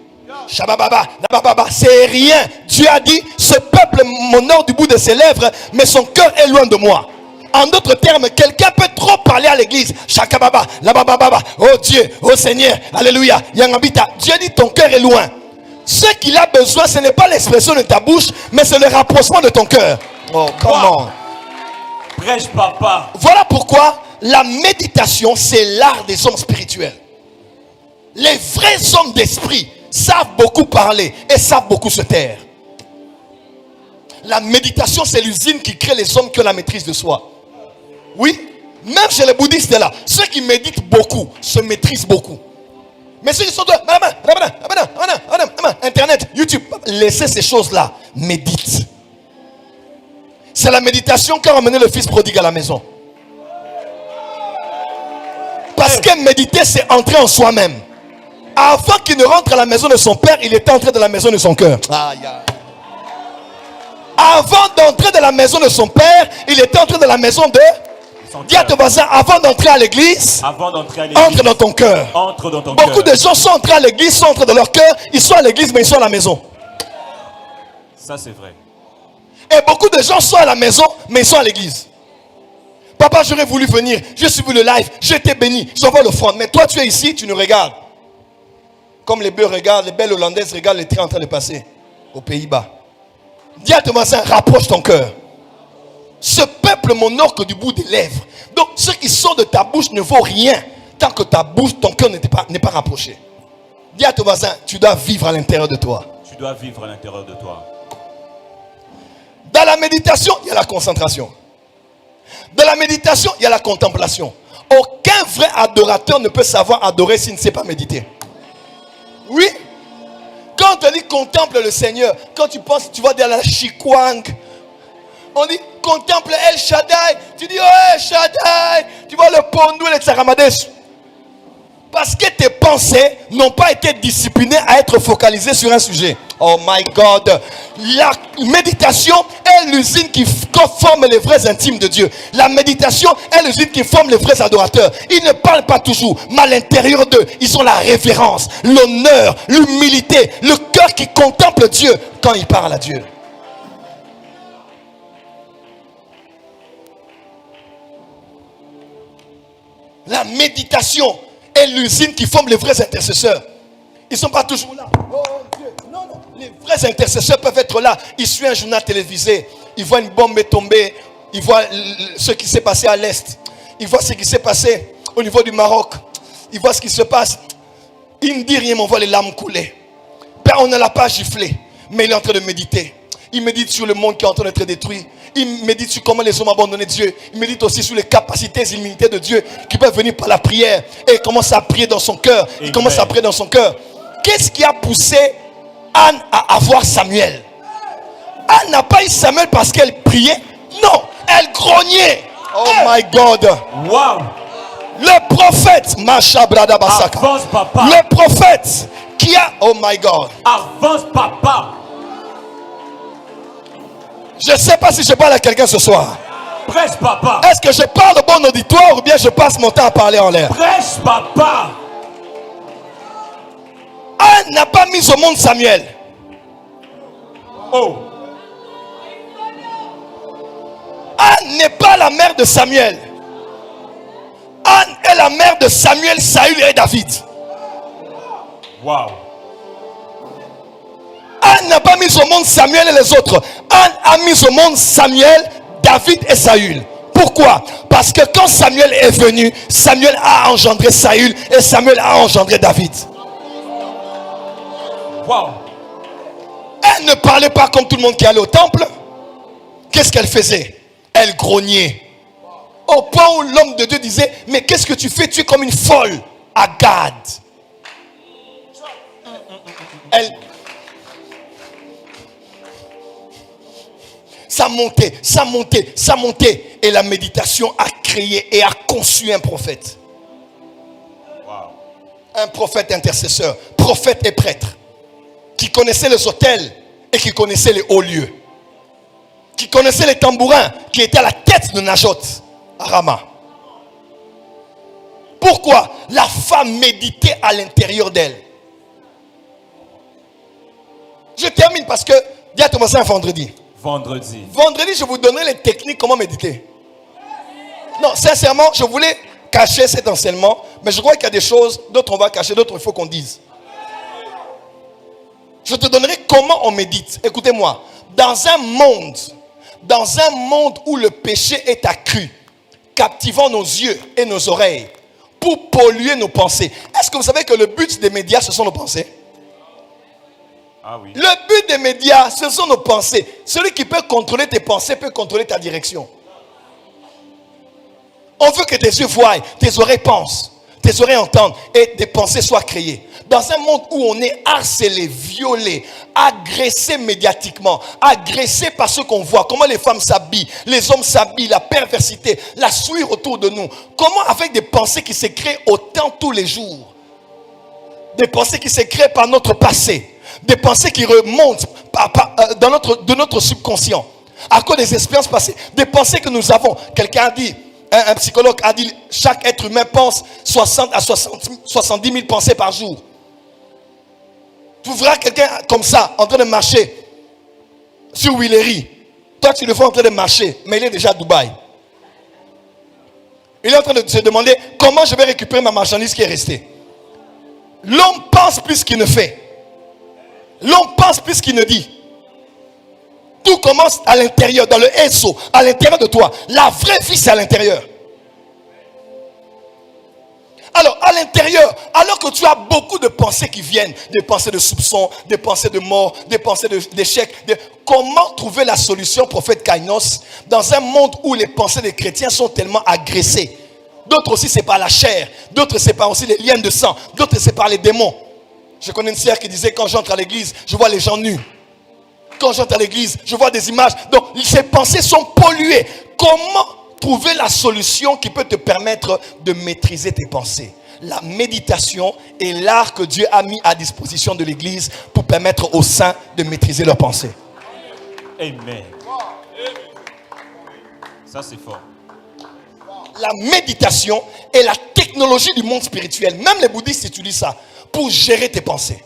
Shabababa, nabababa, c'est rien. Dieu a dit, ce peuple m'honore du bout de ses lèvres, mais son cœur est loin de moi. En d'autres termes, quelqu'un peut trop parler à l'église. Shakababa, labababa, oh Dieu, oh Seigneur, alléluia, Yangabita. Dieu dit ton cœur est loin. Ce qu'il a besoin, ce n'est pas l'expression de ta bouche, mais c'est le rapprochement de ton cœur. Oh, comment? Prêche, papa. Voilà pourquoi la méditation, c'est l'art des hommes spirituels. Les vrais hommes d'esprit savent beaucoup parler et savent beaucoup se taire. La méditation, c'est l'usine qui crée les hommes qui ont la maîtrise de soi. Oui, même chez les bouddhistes là, ceux qui méditent beaucoup se maîtrisent beaucoup. Mais ceux qui sont de Internet, YouTube, laissez ces choses-là, médite. C'est la méditation qui a emmené le fils prodigue à la maison. Parce que méditer, c'est entrer en soi-même. Avant qu'il ne rentre à la maison de son père, il était entré dans la maison de son cœur. Avant d'entrer dans la maison de son père, il était entré dans la maison de... Dis à ton voisin, avant d'entrer à l'église, entre dans ton cœur. Beaucoup de gens sont entrés à l'église, sont entrés dans leur cœur, ils sont à l'église mais ils sont à la maison. Ça c'est vrai. Et beaucoup de gens sont à la maison mais ils sont à l'église. Papa, j'aurais voulu venir, j'ai suivi le live, j'étais béni, j'envoie l'offrande. Mais toi tu es ici, tu nous regardes. Comme les Bleus regardent, les belles Hollandaises regardent les trains en train de passer aux Pays-Bas. Dis à ton voisin, rapproche ton cœur. Ce peuple m'honore que du bout des lèvres. Donc ce qui sort de ta bouche ne vaut rien tant que ta bouche, ton cœur n'est pas rapproché. Dis à ton voisin, tu dois vivre à l'intérieur de toi. Tu dois vivre à l'intérieur de toi. Dans la méditation, il y a la concentration. Dans la méditation, il y a la contemplation. Aucun vrai adorateur ne peut savoir adorer s'il ne sait pas méditer. Oui. Quand on dit contemple le Seigneur, quand tu penses, tu vas dans la Chikwang, on dit contemple El Shaddai. Tu dis oh El Shaddai. Tu vois le Pondou et le Tsaramades. Parce que tes pensées n'ont pas été disciplinées à être focalisées sur un sujet. Oh my God. La méditation est l'usine qui forme les vrais intimes de Dieu. La méditation est l'usine qui forme les vrais adorateurs. Ils ne parlent pas toujours, mais à l'intérieur d'eux, ils ont la révérence, l'honneur, l'humilité, le cœur qui contemple Dieu quand ils parlent à Dieu. La méditation est l'usine qui forme les vrais intercesseurs. Ils ne sont pas toujours là. Oh Dieu. Non, non. Les vrais intercesseurs peuvent être là. Ils suivent un journal télévisé. Ils voient une bombe tomber. Ils voient ce qui s'est passé à l'Est. Ils voient ce qui s'est passé au niveau du Maroc. Ils voient ce qui se passe. Ils ne disent rien, mais on voit les larmes couler. Père, on ne l'a pas giflé. mais il est en train de méditer. Il médite sur le monde qui est en train d'être détruit. Il médite sur comment les hommes abandonnaient Dieu. Il médite aussi sur les capacités illimitées de Dieu qui peuvent venir par la prière. Et il commence à prier dans son cœur. Il commence à prier dans son cœur. Qu'est-ce qui a poussé Anne à avoir Samuel? Anne n'a pas eu Samuel parce qu'elle priait. Non, elle grognait. Oh my God. Wow. Le prophète, Masha Brada Basaka. Avance, papa. Le prophète qui a, oh my God. Avance, papa. Je ne sais pas si je parle à quelqu'un ce soir. Prêche, papa. Est-ce que je parle au bon auditoire ou bien je passe mon temps à parler en l'air? Prêche, papa. Anne n'a pas mis au monde Samuel. Oh. Anne n'est pas la mère de Samuel. Anne est la mère de Samuel, Saül et David. Wow. Anne n'a pas mis au monde Samuel et les autres. Anne a mis au monde Samuel, David et Saül. Pourquoi? Parce que quand Samuel est venu, Samuel a engendré Saül et Samuel a engendré David. Wow. Elle ne parlait pas comme tout le monde qui allait au temple. Qu'est-ce qu'elle faisait? Elle grognait. Au point où l'homme de Dieu disait, mais qu'est-ce que tu fais? Tu es comme une folle à Gad. Ça montait, ça montait, ça montait. Et la méditation a créé et a conçu un prophète. Wow. Un prophète intercesseur, prophète et prêtre, qui connaissait les autels et qui connaissait les hauts lieux, qui connaissait les tambourins, qui étaient à la tête de Najot à Rama. Pourquoi? La femme méditait à l'intérieur d'elle. Je termine parce que dis à ton voisin vendredi. Vendredi. Vendredi, je vous donnerai les techniques comment méditer. Non, sincèrement, je voulais cacher cet enseignement, mais je crois qu'il y a des choses, d'autres on va cacher, d'autres il faut qu'on dise. Je te donnerai comment on médite. Écoutez-moi, dans un monde où le péché est accru, captivant nos yeux et nos oreilles, pour polluer nos pensées. Est-ce que vous savez que le but des médias, ce sont nos pensées? Ah oui. Le but des médias, ce sont nos pensées. Celui qui peut contrôler tes pensées peut contrôler ta direction. On veut que tes yeux voient, tes oreilles pensent, tes oreilles entendent et tes pensées soient créées. Dans un monde où on est harcelé, violé, agressé médiatiquement, agressé par ce qu'on voit, comment les femmes s'habillent, les hommes s'habillent, la perversité, la souillure autour de nous. Comment avec des pensées qui se créent autant tous les jours, des pensées qui se créent par notre passé, des pensées qui remontent de notre subconscient, à cause des expériences passées, des pensées que nous avons. Quelqu'un a dit, un psychologue a dit, chaque être humain pense 60 à 70 000 pensées par jour. Tu verras quelqu'un comme ça, en train de marcher sur Willery. Toi, tu le vois en train de marcher, mais il est déjà à Dubaï. Il est en train de se demander comment je vais récupérer ma marchandise qui est restée. L'homme pense plus qu'il ne fait. L'homme pense plus qu'il ne dit. Tout commence à l'intérieur, dans le SO, à l'intérieur de toi. La vraie vie, c'est à l'intérieur. Alors, à l'intérieur, alors que tu as beaucoup de pensées qui viennent, des pensées de soupçon, des pensées de mort, des pensées d'échec, comment trouver la solution, prophète Kainos, dans un monde où les pensées des chrétiens sont tellement agressées? D'autres aussi, c'est par la chair. D'autres, c'est par aussi les liens de sang. D'autres, c'est par les démons. Je connais une sœur qui disait, quand j'entre à l'église, je vois les gens nus. Quand j'entre à l'église, je vois des images. Donc, ces pensées sont polluées. Comment trouver la solution qui peut te permettre de maîtriser tes pensées? La méditation est l'art que Dieu a mis à disposition de l'église pour permettre aux saints de maîtriser leurs pensées. Amen. Ça, c'est fort. La méditation est la technologie du monde spirituel. Même les bouddhistes utilisent ça pour gérer tes pensées.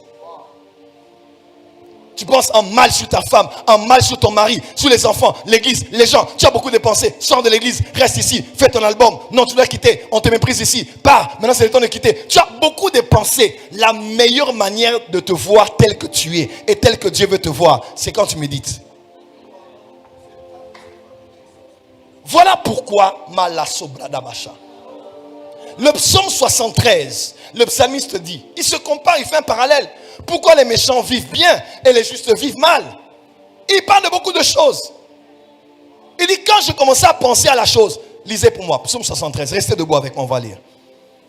Tu penses en mal sur ta femme, en mal sur ton mari, sur les enfants, l'église, les gens. Tu as beaucoup de pensées. Sors de l'église, reste ici, fais ton album. Non, tu dois quitter, on te méprise ici. Pars, maintenant c'est le temps de quitter. Tu as beaucoup de pensées. La meilleure manière de te voir tel que tu es et tel que Dieu veut te voir, c'est quand tu médites. Voilà pourquoi Le psaume 73, le psalmiste dit, il se compare, il fait un parallèle. Pourquoi les méchants vivent bien et les justes vivent mal? Il parle de beaucoup de choses. Il dit, quand je commençais à penser à la chose, lisez pour moi, psaume 73, restez debout avec moi, on va lire.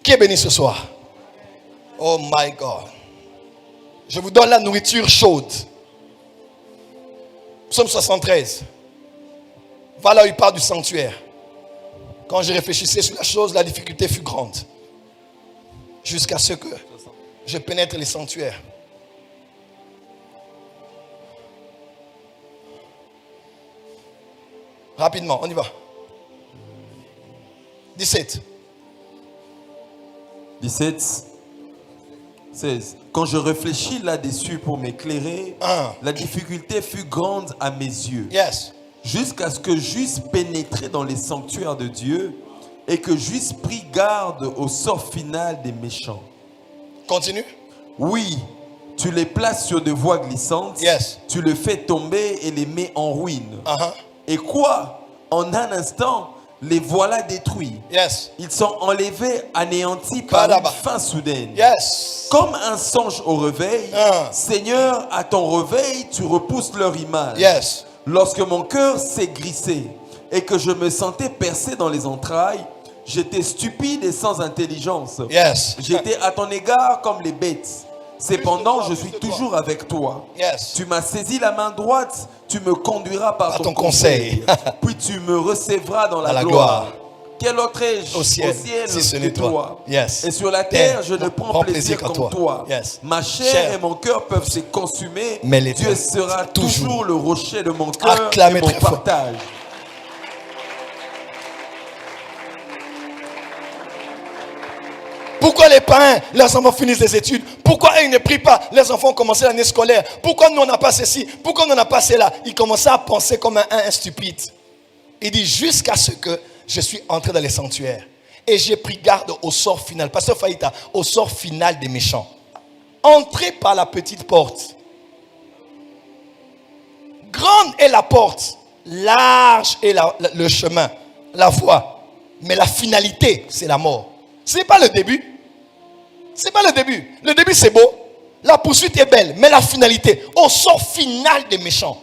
Qui est béni ce soir? Oh my God. Je vous donne la nourriture chaude. Psaume 73. Voilà où il parle du sanctuaire. Quand je réfléchissais sur la chose, la difficulté fut grande. Jusqu'à ce que je pénètre les sanctuaires. Rapidement, on y va. 17. 17, 16. Quand je réfléchis là-dessus pour m'éclairer, la difficulté fut grande à mes yeux. Yes. Jusqu'à ce que j'eusse pénétré dans les sanctuaires de Dieu et que j'eusse pris garde au sort final des méchants. Continue. Oui, tu les places sur des voies glissantes. Yes. Tu les fais tomber et les mets en ruine. Uh-huh. Et quoi? En un instant, les voilà détruits. Yes. Ils sont enlevés, anéantis par une fin soudaine. Yes. Comme un songe au réveil, Seigneur, à ton réveil, tu repousses leur image. Yes. Lorsque mon cœur s'est grissé et que je me sentais percé dans les entrailles, j'étais stupide et sans intelligence. Yes. J'étais à ton égard comme les bêtes. Cependant, je suis toujours avec toi. Yes. Tu m'as saisi la main droite, tu me conduiras par ton conseil. Puis tu me recevras dans la gloire. gloire. Quel autre ai-je Au ciel, si ce n'est toi. Yes. Et sur la terre, je ne prends plaisir qu'en toi. Yes. Ma chair et mon cœur peuvent se consumer. Mais Dieu sera toujours le rocher de mon cœur Acclamez et mon très fort. partage. Pourquoi les parents, leurs enfants finissent les études? Pourquoi eux, ils ne prient pas? Les enfants ont commencé l'année scolaire. Pourquoi nous, on n'a pas ceci? Pourquoi on n'a pas cela? Ils commençaient à penser comme un stupide. Il dit, jusqu'à ce que je suis entré dans les sanctuaires. Et j'ai pris garde au sort final. Pasteur Faïta, au sort final des méchants. Entrez par la petite porte. Grande est la porte. Large est le chemin. La voie. Mais la finalité, c'est la mort. Ce n'est pas le début. Ce n'est pas le début. Le début, c'est beau. La poursuite est belle. Mais la finalité, au sort final des méchants.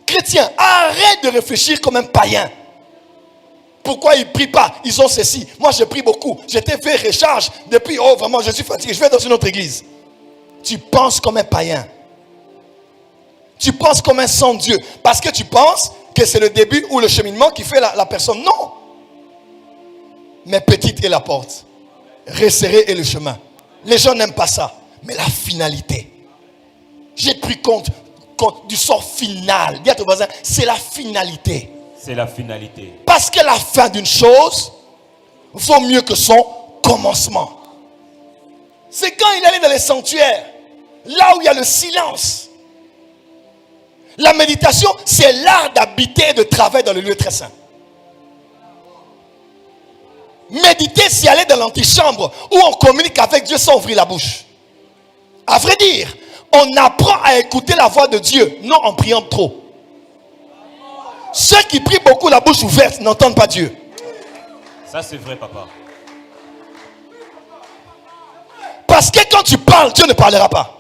Chrétiens, arrête de réfléchir comme un païen. Pourquoi ils ne prient pas? Ils ont ceci. Moi, je prie beaucoup. J'étais fait recharge. Depuis, oh vraiment, je suis fatigué. Je vais dans une autre église. Tu penses comme un païen. Tu penses comme un sans-Dieu. Parce que tu penses que c'est le début ou le cheminement qui fait la personne. Non. Mais petite est la porte. Resserré est le chemin. Les gens n'aiment pas ça. Mais la finalité. J'ai pris compte du sort final. Dis à ton voisin, c'est la finalité. C'est la finalité. Parce que la fin d'une chose vaut mieux que son commencement. C'est quand il allait dans les sanctuaires, là où il y a le silence. La méditation, c'est l'art d'habiter et de travailler dans le lieu très saint. Méditer, c'est aller dans l'antichambre où on communique avec Dieu sans ouvrir la bouche. À vrai dire, on apprend à écouter la voix de Dieu, non en priant trop. Ceux qui prient beaucoup la bouche ouverte n'entendent pas Dieu. Ça, c'est vrai, papa. Parce que quand tu parles, Dieu ne parlera pas.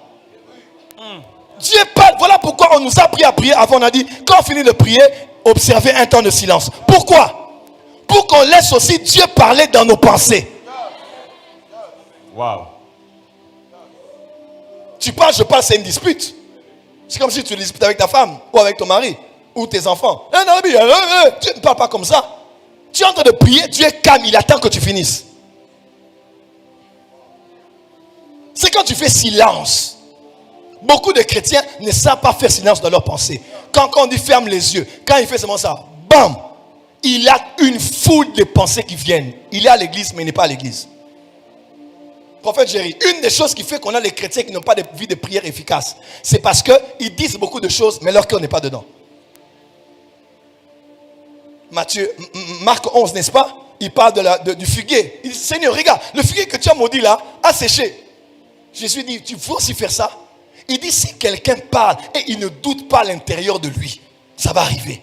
Dieu parle. Voilà pourquoi on nous a appris à prier. Avant, on a dit, quand on finit de prier, observez un temps de silence. Pourquoi? Pour qu'on laisse aussi Dieu parler dans nos pensées. Waouh. Tu parles, je parle, c'est une dispute. C'est comme si tu disputes avec ta femme ou avec ton mari ou tes enfants. Tu ne parles pas comme ça. Tu es en train de prier, Dieu est calme, il attend que tu finisses. C'est quand tu fais silence. Beaucoup de chrétiens ne savent pas faire silence dans leurs pensées. Quand on dit ferme les yeux, quand il fait seulement ça, bam, il a une foule de pensées qui viennent. Il est à l'église, mais il n'est pas à l'église. Prophète Jéry, une des choses qui fait qu'on a les chrétiens qui n'ont pas de vie de prière efficace, c'est parce qu'ils disent beaucoup de choses, mais leur cœur n'est pas dedans. Marc 11, n'est-ce pas? Il parle du figuier. Il dit, Seigneur, regarde, le figuier que tu as maudit là, a séché. Jésus dit, tu veux aussi faire ça? Il dit, si quelqu'un parle et il ne doute pas à l'intérieur de lui, ça va arriver.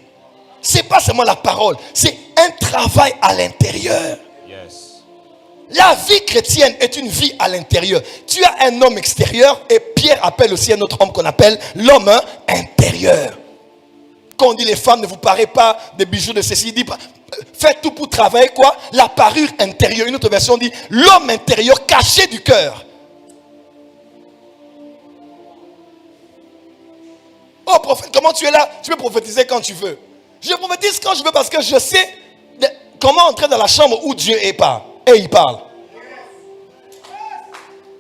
Ce n'est pas seulement la parole, c'est un travail à l'intérieur. Yes. La vie chrétienne est une vie à l'intérieur. Tu as un homme extérieur et Pierre appelle aussi un autre homme qu'on appelle l'homme intérieur. Quand on dit les femmes ne vous parez pas des bijoux de ceci, il dit faites tout pour travailler quoi? La parure intérieure. Une autre version dit l'homme intérieur caché du cœur. Oh prophète, comment tu es là? Tu peux prophétiser quand tu veux. Je prophétise quand je veux parce que je sais comment entrer dans la chambre où Dieu est pas. Et il parle.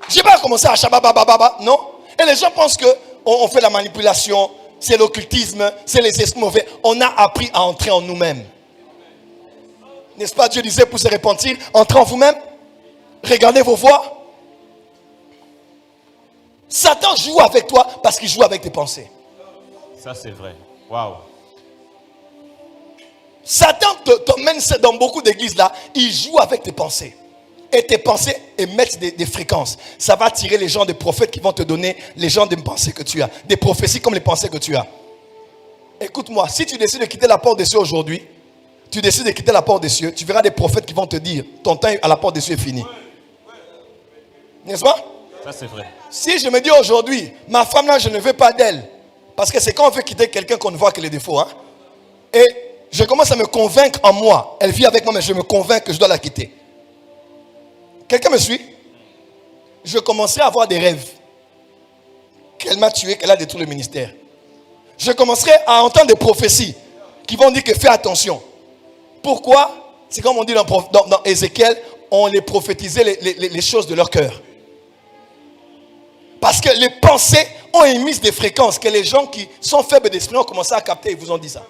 Je n'ai pas commencé à chababababa, non? Et les gens pensent qu'on fait la manipulation, c'est l'occultisme, c'est les esprits mauvais. On a appris à entrer en nous-mêmes. N'est-ce pas? Dieu disait pour se repentir, entrez en vous-même, regardez vos voies. Satan joue avec toi parce qu'il joue avec tes pensées. Ça, c'est vrai. Waouh. Satan t'emmène dans beaucoup d'églises là, il joue avec tes pensées. Et tes pensées émettent des fréquences. Ça va attirer les gens des prophètes qui vont te donner les gens des pensées que tu as. Des prophéties comme les pensées que tu as. Écoute-moi, si tu décides de quitter la porte des cieux aujourd'hui, tu décides de quitter la porte des cieux, tu verras des prophètes qui vont te dire, ton temps à la porte des cieux est fini. N'est-ce pas? Ça, c'est vrai. Si je me dis aujourd'hui, ma femme là, je ne veux pas d'elle. Parce que c'est quand on veut quitter quelqu'un qu'on ne voit que les défauts. Hein? Et je commence à me convaincre en moi. Elle vit avec moi, mais je me convainc que je dois la quitter. Quelqu'un me suit? Je commencerai à avoir des rêves. Qu'elle m'a tué, qu'elle a détruit le ministère. Je commencerai à entendre des prophéties qui vont dire que fais attention. Pourquoi? C'est comme on dit dans Ézéchiel, on les prophétisait les choses de leur cœur. Parce que les pensées ont émis des fréquences que les gens qui sont faibles d'esprit ont commencé à capter. Ils vous ont dit ça.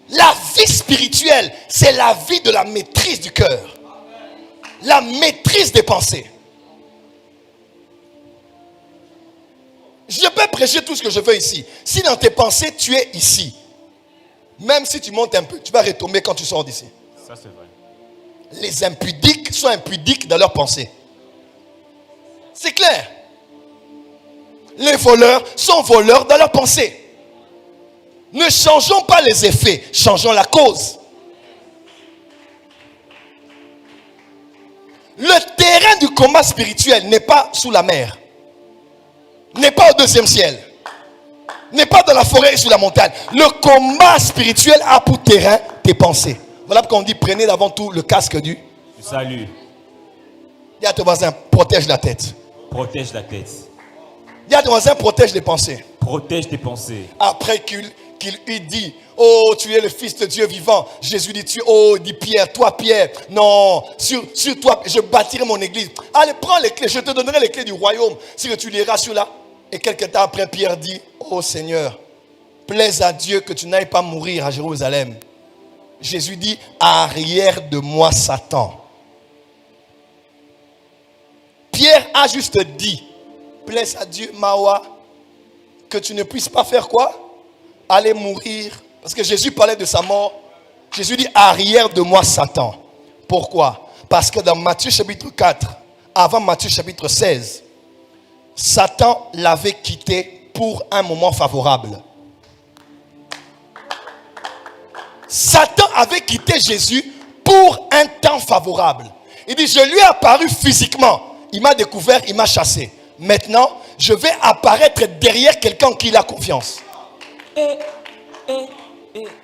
La vie spirituelle, c'est la vie de la maîtrise du cœur. La maîtrise des pensées. Je peux prêcher tout ce que je veux ici. Si dans tes pensées, tu es ici, même si tu montes un peu, tu vas retomber quand tu sors d'ici. Ça, c'est vrai. Les impudiques sont impudiques dans leurs pensées. C'est clair. Les voleurs sont voleurs dans leurs pensées. Ne changeons pas les effets, changeons la cause. Le terrain du combat spirituel n'est pas sous la mer, n'est pas au deuxième ciel, n'est pas dans la forêt et sur la montagne. Le combat spirituel a pour terrain tes pensées. Voilà pourquoi on dit prenez avant tout le casque du salut. Dis à ton voisin, protège la tête. Protège la tête. Dis à ton voisin, protège les pensées. Protège tes pensées. Après qu'il lui dit, oh, tu es le Fils de Dieu vivant. Jésus dit, dit Pierre, toi Pierre, non, sur toi, je bâtirai mon église. Allez, prends les clés, je te donnerai les clés du royaume. Si tu liras sur là. Et quelque temps après, Pierre dit, oh Seigneur, plaise à Dieu que tu n'ailles pas mourir à Jérusalem. Jésus dit, arrière de moi Satan. Pierre a juste dit, plaise à Dieu, Mawa, que tu ne puisses pas faire quoi? Aller mourir. Parce que Jésus parlait de sa mort. Jésus dit, arrière de moi Satan. Pourquoi? Parce que dans Matthieu chapitre 4, avant Matthieu chapitre 16, Satan l'avait quitté pour un moment favorable. Satan avait quitté Jésus pour un temps favorable. Il dit, je lui ai apparu physiquement. Il m'a découvert, il m'a chassé. Maintenant, je vais apparaître derrière quelqu'un qui a confiance.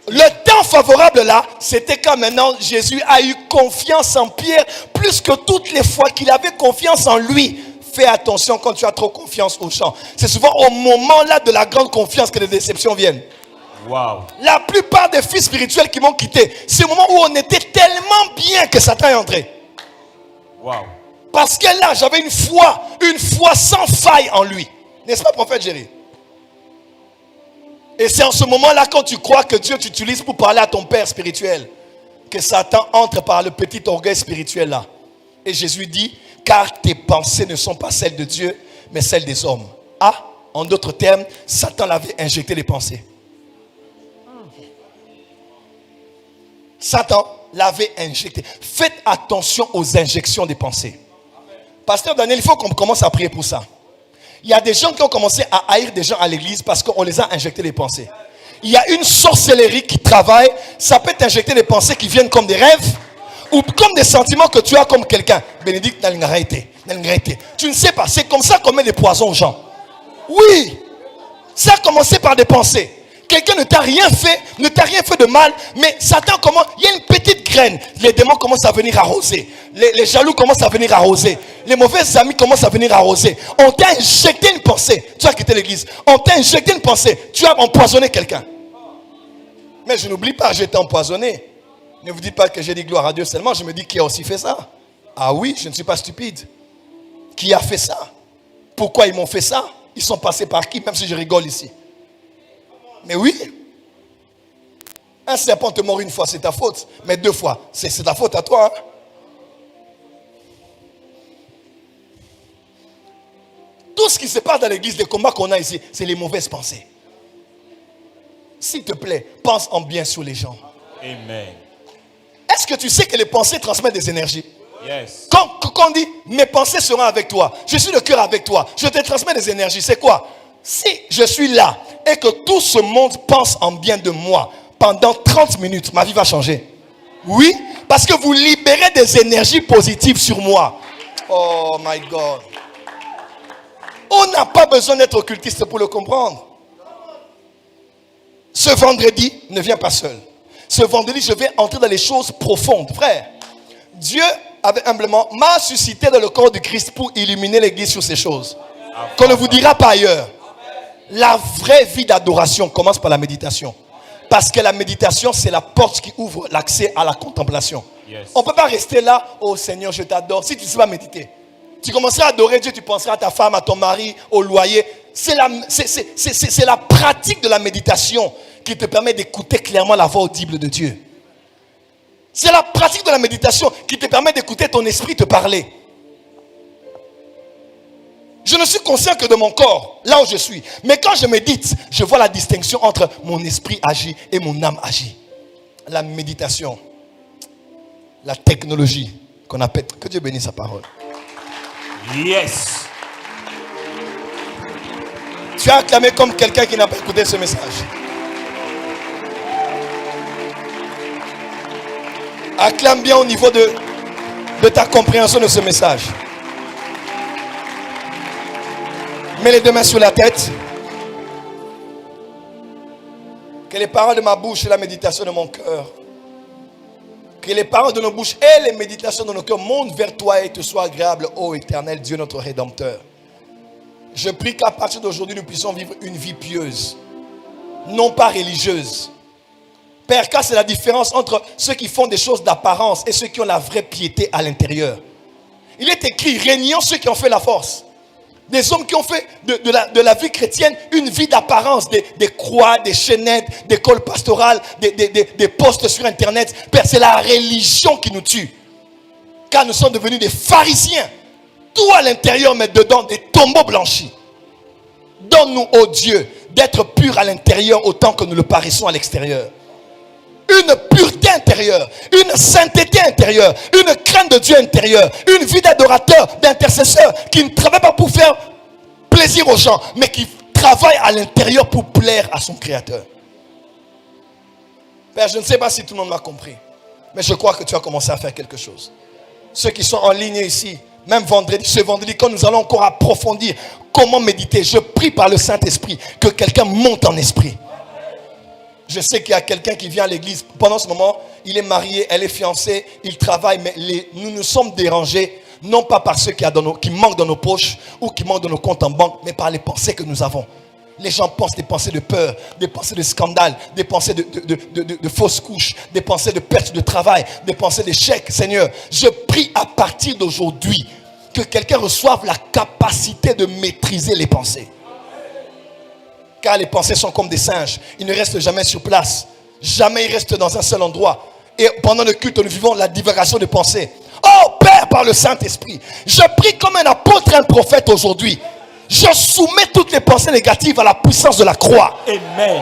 Le temps favorable là, c'était quand maintenant Jésus a eu confiance en Pierre plus que toutes les fois qu'il avait confiance en lui. Fais attention quand tu as trop confiance au champ. C'est souvent au moment là de la grande confiance que les déceptions viennent. Wow. La plupart des fils spirituels qui m'ont quitté, c'est le moment où on était tellement bien que Satan est entré. Wow. Parce que là, j'avais une foi sans faille en lui. N'est-ce pas, prophète Jérémie? Et c'est en ce moment-là, quand tu crois que Dieu t'utilise pour parler à ton père spirituel, que Satan entre par le petit orgueil spirituel là. Et Jésus dit, car tes pensées ne sont pas celles de Dieu, mais celles des hommes. Ah, en d'autres termes, Satan l'avait injecté les pensées. Satan l'avait injecté. Faites attention aux injections des pensées. Pasteur Daniel, il faut qu'on commence à prier pour ça. Il y a des gens qui ont commencé à haïr des gens à l'église parce qu'on les a injecté les pensées. il y a une sorcellerie qui travaille. Ça peut t'injecter des pensées qui viennent comme des rêves ou comme des sentiments que tu as comme quelqu'un. Bénédicte Nalingaraïté. Tu ne sais pas. C'est comme ça qu'on met des poisons aux gens. Oui. Ça a commencé par des pensées. Quelqu'un ne t'a rien fait de mal, mais Satan commence, il y a une petite graine. Les démons commencent à venir arroser. Les jaloux commencent à venir arroser. Les mauvais amis commencent à venir arroser. On t'a injecté une pensée. Tu as quitté l'église. On t'a injecté une pensée. Tu as empoisonné quelqu'un. Mais je n'oublie pas, j'ai été empoisonné. Ne vous dites pas que j'ai dit gloire à Dieu seulement. Je me dis qui a aussi fait ça. Ah oui, je ne suis pas stupide. Qui a fait ça? Pourquoi ils m'ont fait ça? Ils sont passés par qui? Même si je rigole ici. Mais oui, un serpent te mord une fois, c'est ta faute. Mais 2 fois, c'est ta faute à toi. Hein? Tout ce qui se passe dans l'église, les combats qu'on a ici, c'est les mauvaises pensées. S'il te plaît, pense en bien sur les gens. Amen. Est-ce que tu sais que les pensées transmettent des énergies? Yes. Quand on dit, mes pensées seront avec toi, je suis le cœur avec toi, je te transmets des énergies, c'est quoi? Si je suis là et que tout ce monde pense en bien de moi pendant 30 minutes, ma vie va changer. Oui, parce que vous libérez des énergies positives sur moi. Oh my God. On n'a pas besoin d'être occultiste pour le comprendre. Ce vendredi, ne viens pas seul. Ce vendredi, je vais entrer dans les choses profondes. Frère, Dieu avait humblement m'a suscité dans le corps de Christ pour illuminer l'église sur ces choses. Qu'on ne vous dira pas ailleurs. La vraie vie d'adoration commence par la méditation. Parce que la méditation, c'est la porte qui ouvre l'accès à la contemplation. Yes. On ne peut pas rester là, oh Seigneur, je t'adore, si tu ne sais pas méditer. Tu commenceras à adorer Dieu, tu penseras à ta femme, à ton mari, au loyer. C'est la pratique de la méditation qui te permet d'écouter clairement la voix audible de Dieu. C'est la pratique de la méditation qui te permet d'écouter ton esprit te parler. Je ne suis conscient que de mon corps, là où je suis. Mais quand je médite, je vois la distinction entre mon esprit agit et mon âme agit. La méditation, la technologie qu'on appelle. Que Dieu bénisse sa parole. Yes. Tu as acclamé comme quelqu'un qui n'a pas écouté ce message. Acclame bien au niveau de ta compréhension de ce message. Mets les 2 mains sur la tête. Que les paroles de ma bouche et la méditation de mon cœur, que les paroles de nos bouches et les méditations de nos cœurs montent vers toi et te soient agréables, ô éternel Dieu notre Rédempteur. Je prie qu'à partir d'aujourd'hui, nous puissions vivre une vie pieuse, non pas religieuse. Père, car c'est la différence entre ceux qui font des choses d'apparence et ceux qui ont la vraie piété à l'intérieur. Il est écrit, régnant ceux qui ont fait la force. Des hommes qui ont fait de la vie chrétienne une vie d'apparence, des croix, des chaînettes, des cols pastorales, des posts sur internet. Père, c'est la religion qui nous tue. Car nous sommes devenus des pharisiens. Tout à l'intérieur, mais dedans des tombeaux blanchis. Donne-nous, ô Dieu, d'être purs à l'intérieur autant que nous le paraissons à l'extérieur. Une pureté intérieure, une sainteté intérieure, une crainte de Dieu intérieure, une vie d'adorateur, d'intercesseur qui ne travaille pas pour faire plaisir aux gens, mais qui travaille à l'intérieur pour plaire à son Créateur. Père, je ne sais pas si tout le monde m'a compris, mais je crois que tu as commencé à faire quelque chose. Ceux qui sont en ligne ici, même vendredi, ce vendredi, quand nous allons encore approfondir comment méditer, je prie par le Saint-Esprit que quelqu'un monte en esprit. Je sais qu'il y a quelqu'un qui vient à l'église. Pendant ce moment, il est marié, elle est fiancée, il travaille, mais nous nous sommes dérangés, non pas par ceux qui manquent dans nos poches ou qui manquent dans nos comptes en banque, mais par les pensées que nous avons. Les gens pensent des pensées de peur, des pensées de scandale, des pensées de fausses couches, des pensées de perte de travail, des pensées d'échec. Seigneur, je prie à partir d'aujourd'hui que quelqu'un reçoive la capacité de maîtriser les pensées. Car les pensées sont comme des singes. Ils ne restent jamais sur place. Jamais ils restent dans un seul endroit. Et pendant le culte, nous vivons la divagation de pensées. Oh Père, par le Saint-Esprit, je prie comme un apôtre, un prophète aujourd'hui. Je soumets toutes les pensées négatives à la puissance de la croix. Amen.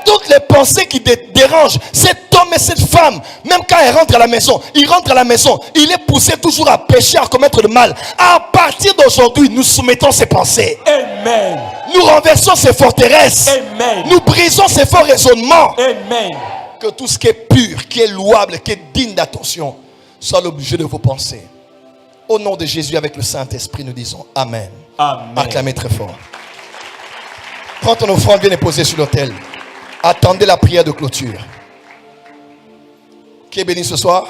Toutes les pensées qui dérangent cet homme et cette femme, même quand ils rentrent à la maison, il est poussé toujours à pécher, à commettre le mal. À partir d'aujourd'hui, nous soumettons ces pensées. Amen. Nous renversons ces forteresses. Amen. Nous brisons ces faux raisonnements. Amen. Que tout ce qui est pur, qui est louable, qui est digne d'attention, soit l'objet de vos pensées. Au nom de Jésus, avec le Saint-Esprit, nous disons Amen. Amen. Acclamez très fort. Prends ton offrande, viens les poser sur l'autel. Attendez la prière de clôture. Qui est béni ce soir?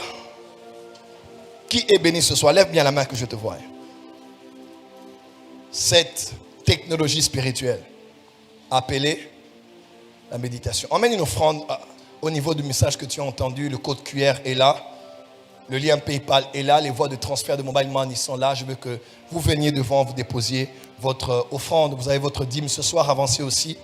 Qui est béni ce soir? Lève bien la main que je te voie. Cette technologie spirituelle appelée la méditation. Emmène une offrande au niveau du message que tu as entendu. Le code QR est là. Le lien PayPal est là. Les voies de transfert de mobile money sont là. Je veux que vous veniez devant, vous déposiez votre offrande. Vous avez votre dîme ce soir. Avancez aussi.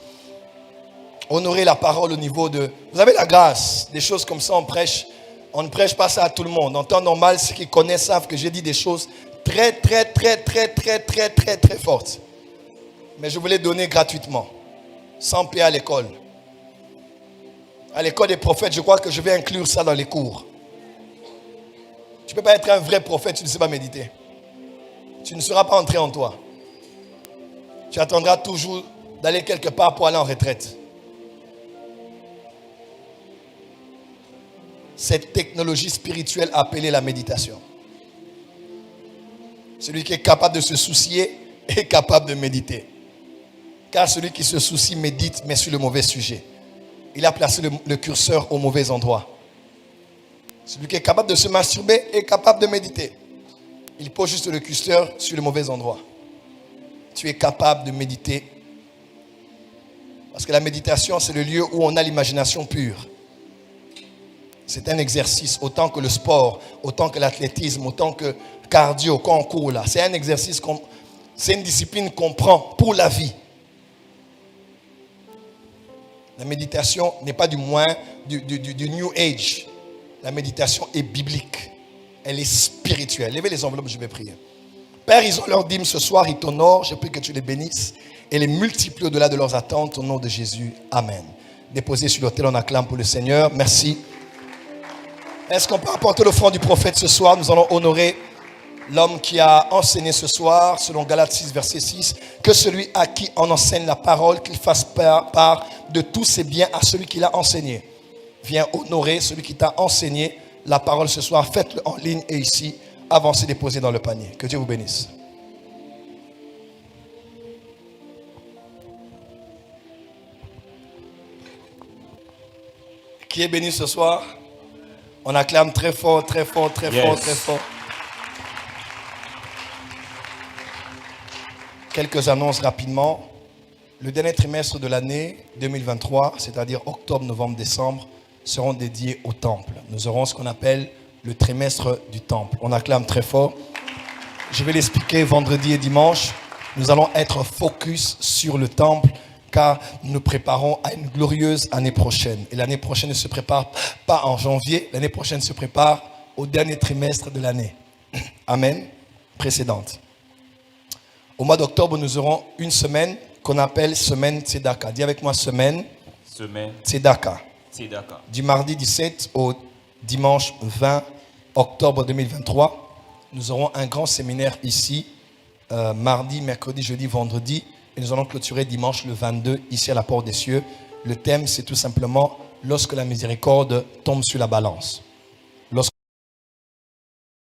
Honorez la parole au niveau de... Vous avez la grâce. Des choses comme ça, on prêche. On ne prêche pas ça à tout le monde. En temps normal, ceux qui connaissent savent que j'ai dit des choses très fortes. Mais je voulais donner gratuitement. Sans payer à l'école. À l'école des prophètes, je crois que je vais inclure ça dans les cours. Tu ne peux pas être un vrai prophète, tu ne sais pas méditer. Tu ne seras pas entré en toi. Tu attendras toujours d'aller quelque part pour aller en retraite. Cette technologie spirituelle appelée la méditation. Celui qui est capable de se soucier est capable de méditer. Car celui qui se soucie médite, mais sur le mauvais sujet. Il a placé le curseur au mauvais endroit. Celui qui est capable de se masturber est capable de méditer. Il pose juste le curseur sur le mauvais endroit. Tu es capable de méditer. Parce que la méditation, c'est le lieu où on a l'imagination pure. C'est un exercice, autant que le sport, autant que l'athlétisme, autant que cardio, quand on court là. C'est un exercice, c'est une discipline qu'on prend pour la vie. La méditation n'est pas du New Age. La méditation est biblique. Elle est spirituelle. Levez les enveloppes, je vais prier. Père, ils ont leur dîme ce soir, ils t'honorent. Je prie que tu les bénisses et les multiplies au-delà de leurs attentes. Au nom de Jésus, Amen. Déposez sur l'autel, on acclame pour le Seigneur. Merci. Est-ce qu'on peut apporter l'offrande du prophète ce soir? Nous allons honorer l'homme qui a enseigné ce soir, selon Galates 6, verset 6, que celui à qui on enseigne la parole, qu'il fasse part de tous ses biens à celui qui l'a enseigné. Viens honorer celui qui t'a enseigné la parole ce soir. Faites-le en ligne et ici. Avancez, déposez dans le panier. Que Dieu vous bénisse. Qui est béni ce soir? On acclame très fort, très fort, très fort, très fort. Quelques annonces rapidement. Le dernier trimestre de l'année 2023, c'est-à-dire octobre, novembre, décembre, seront dédiés au temple. Nous aurons ce qu'on appelle le trimestre du temple. On acclame très fort. Je vais l'expliquer vendredi et dimanche. Nous allons être focus sur le temple car nous nous préparons à une glorieuse année prochaine. Et l'année prochaine ne se prépare pas en janvier. L'année prochaine se prépare au dernier trimestre de l'année. Amen. Précédente. Au mois d'octobre, nous aurons une semaine qu'on appelle semaine Tzedaka. Dis avec moi semaine Tzedaka. Du mardi 17 au dimanche 20 octobre 2023, nous aurons un grand séminaire ici, mardi, mercredi, jeudi, vendredi. Et nous allons clôturer dimanche le 22 ici à la Porte des Cieux. Le thème, c'est tout simplement lorsque la miséricorde tombe sur la balance.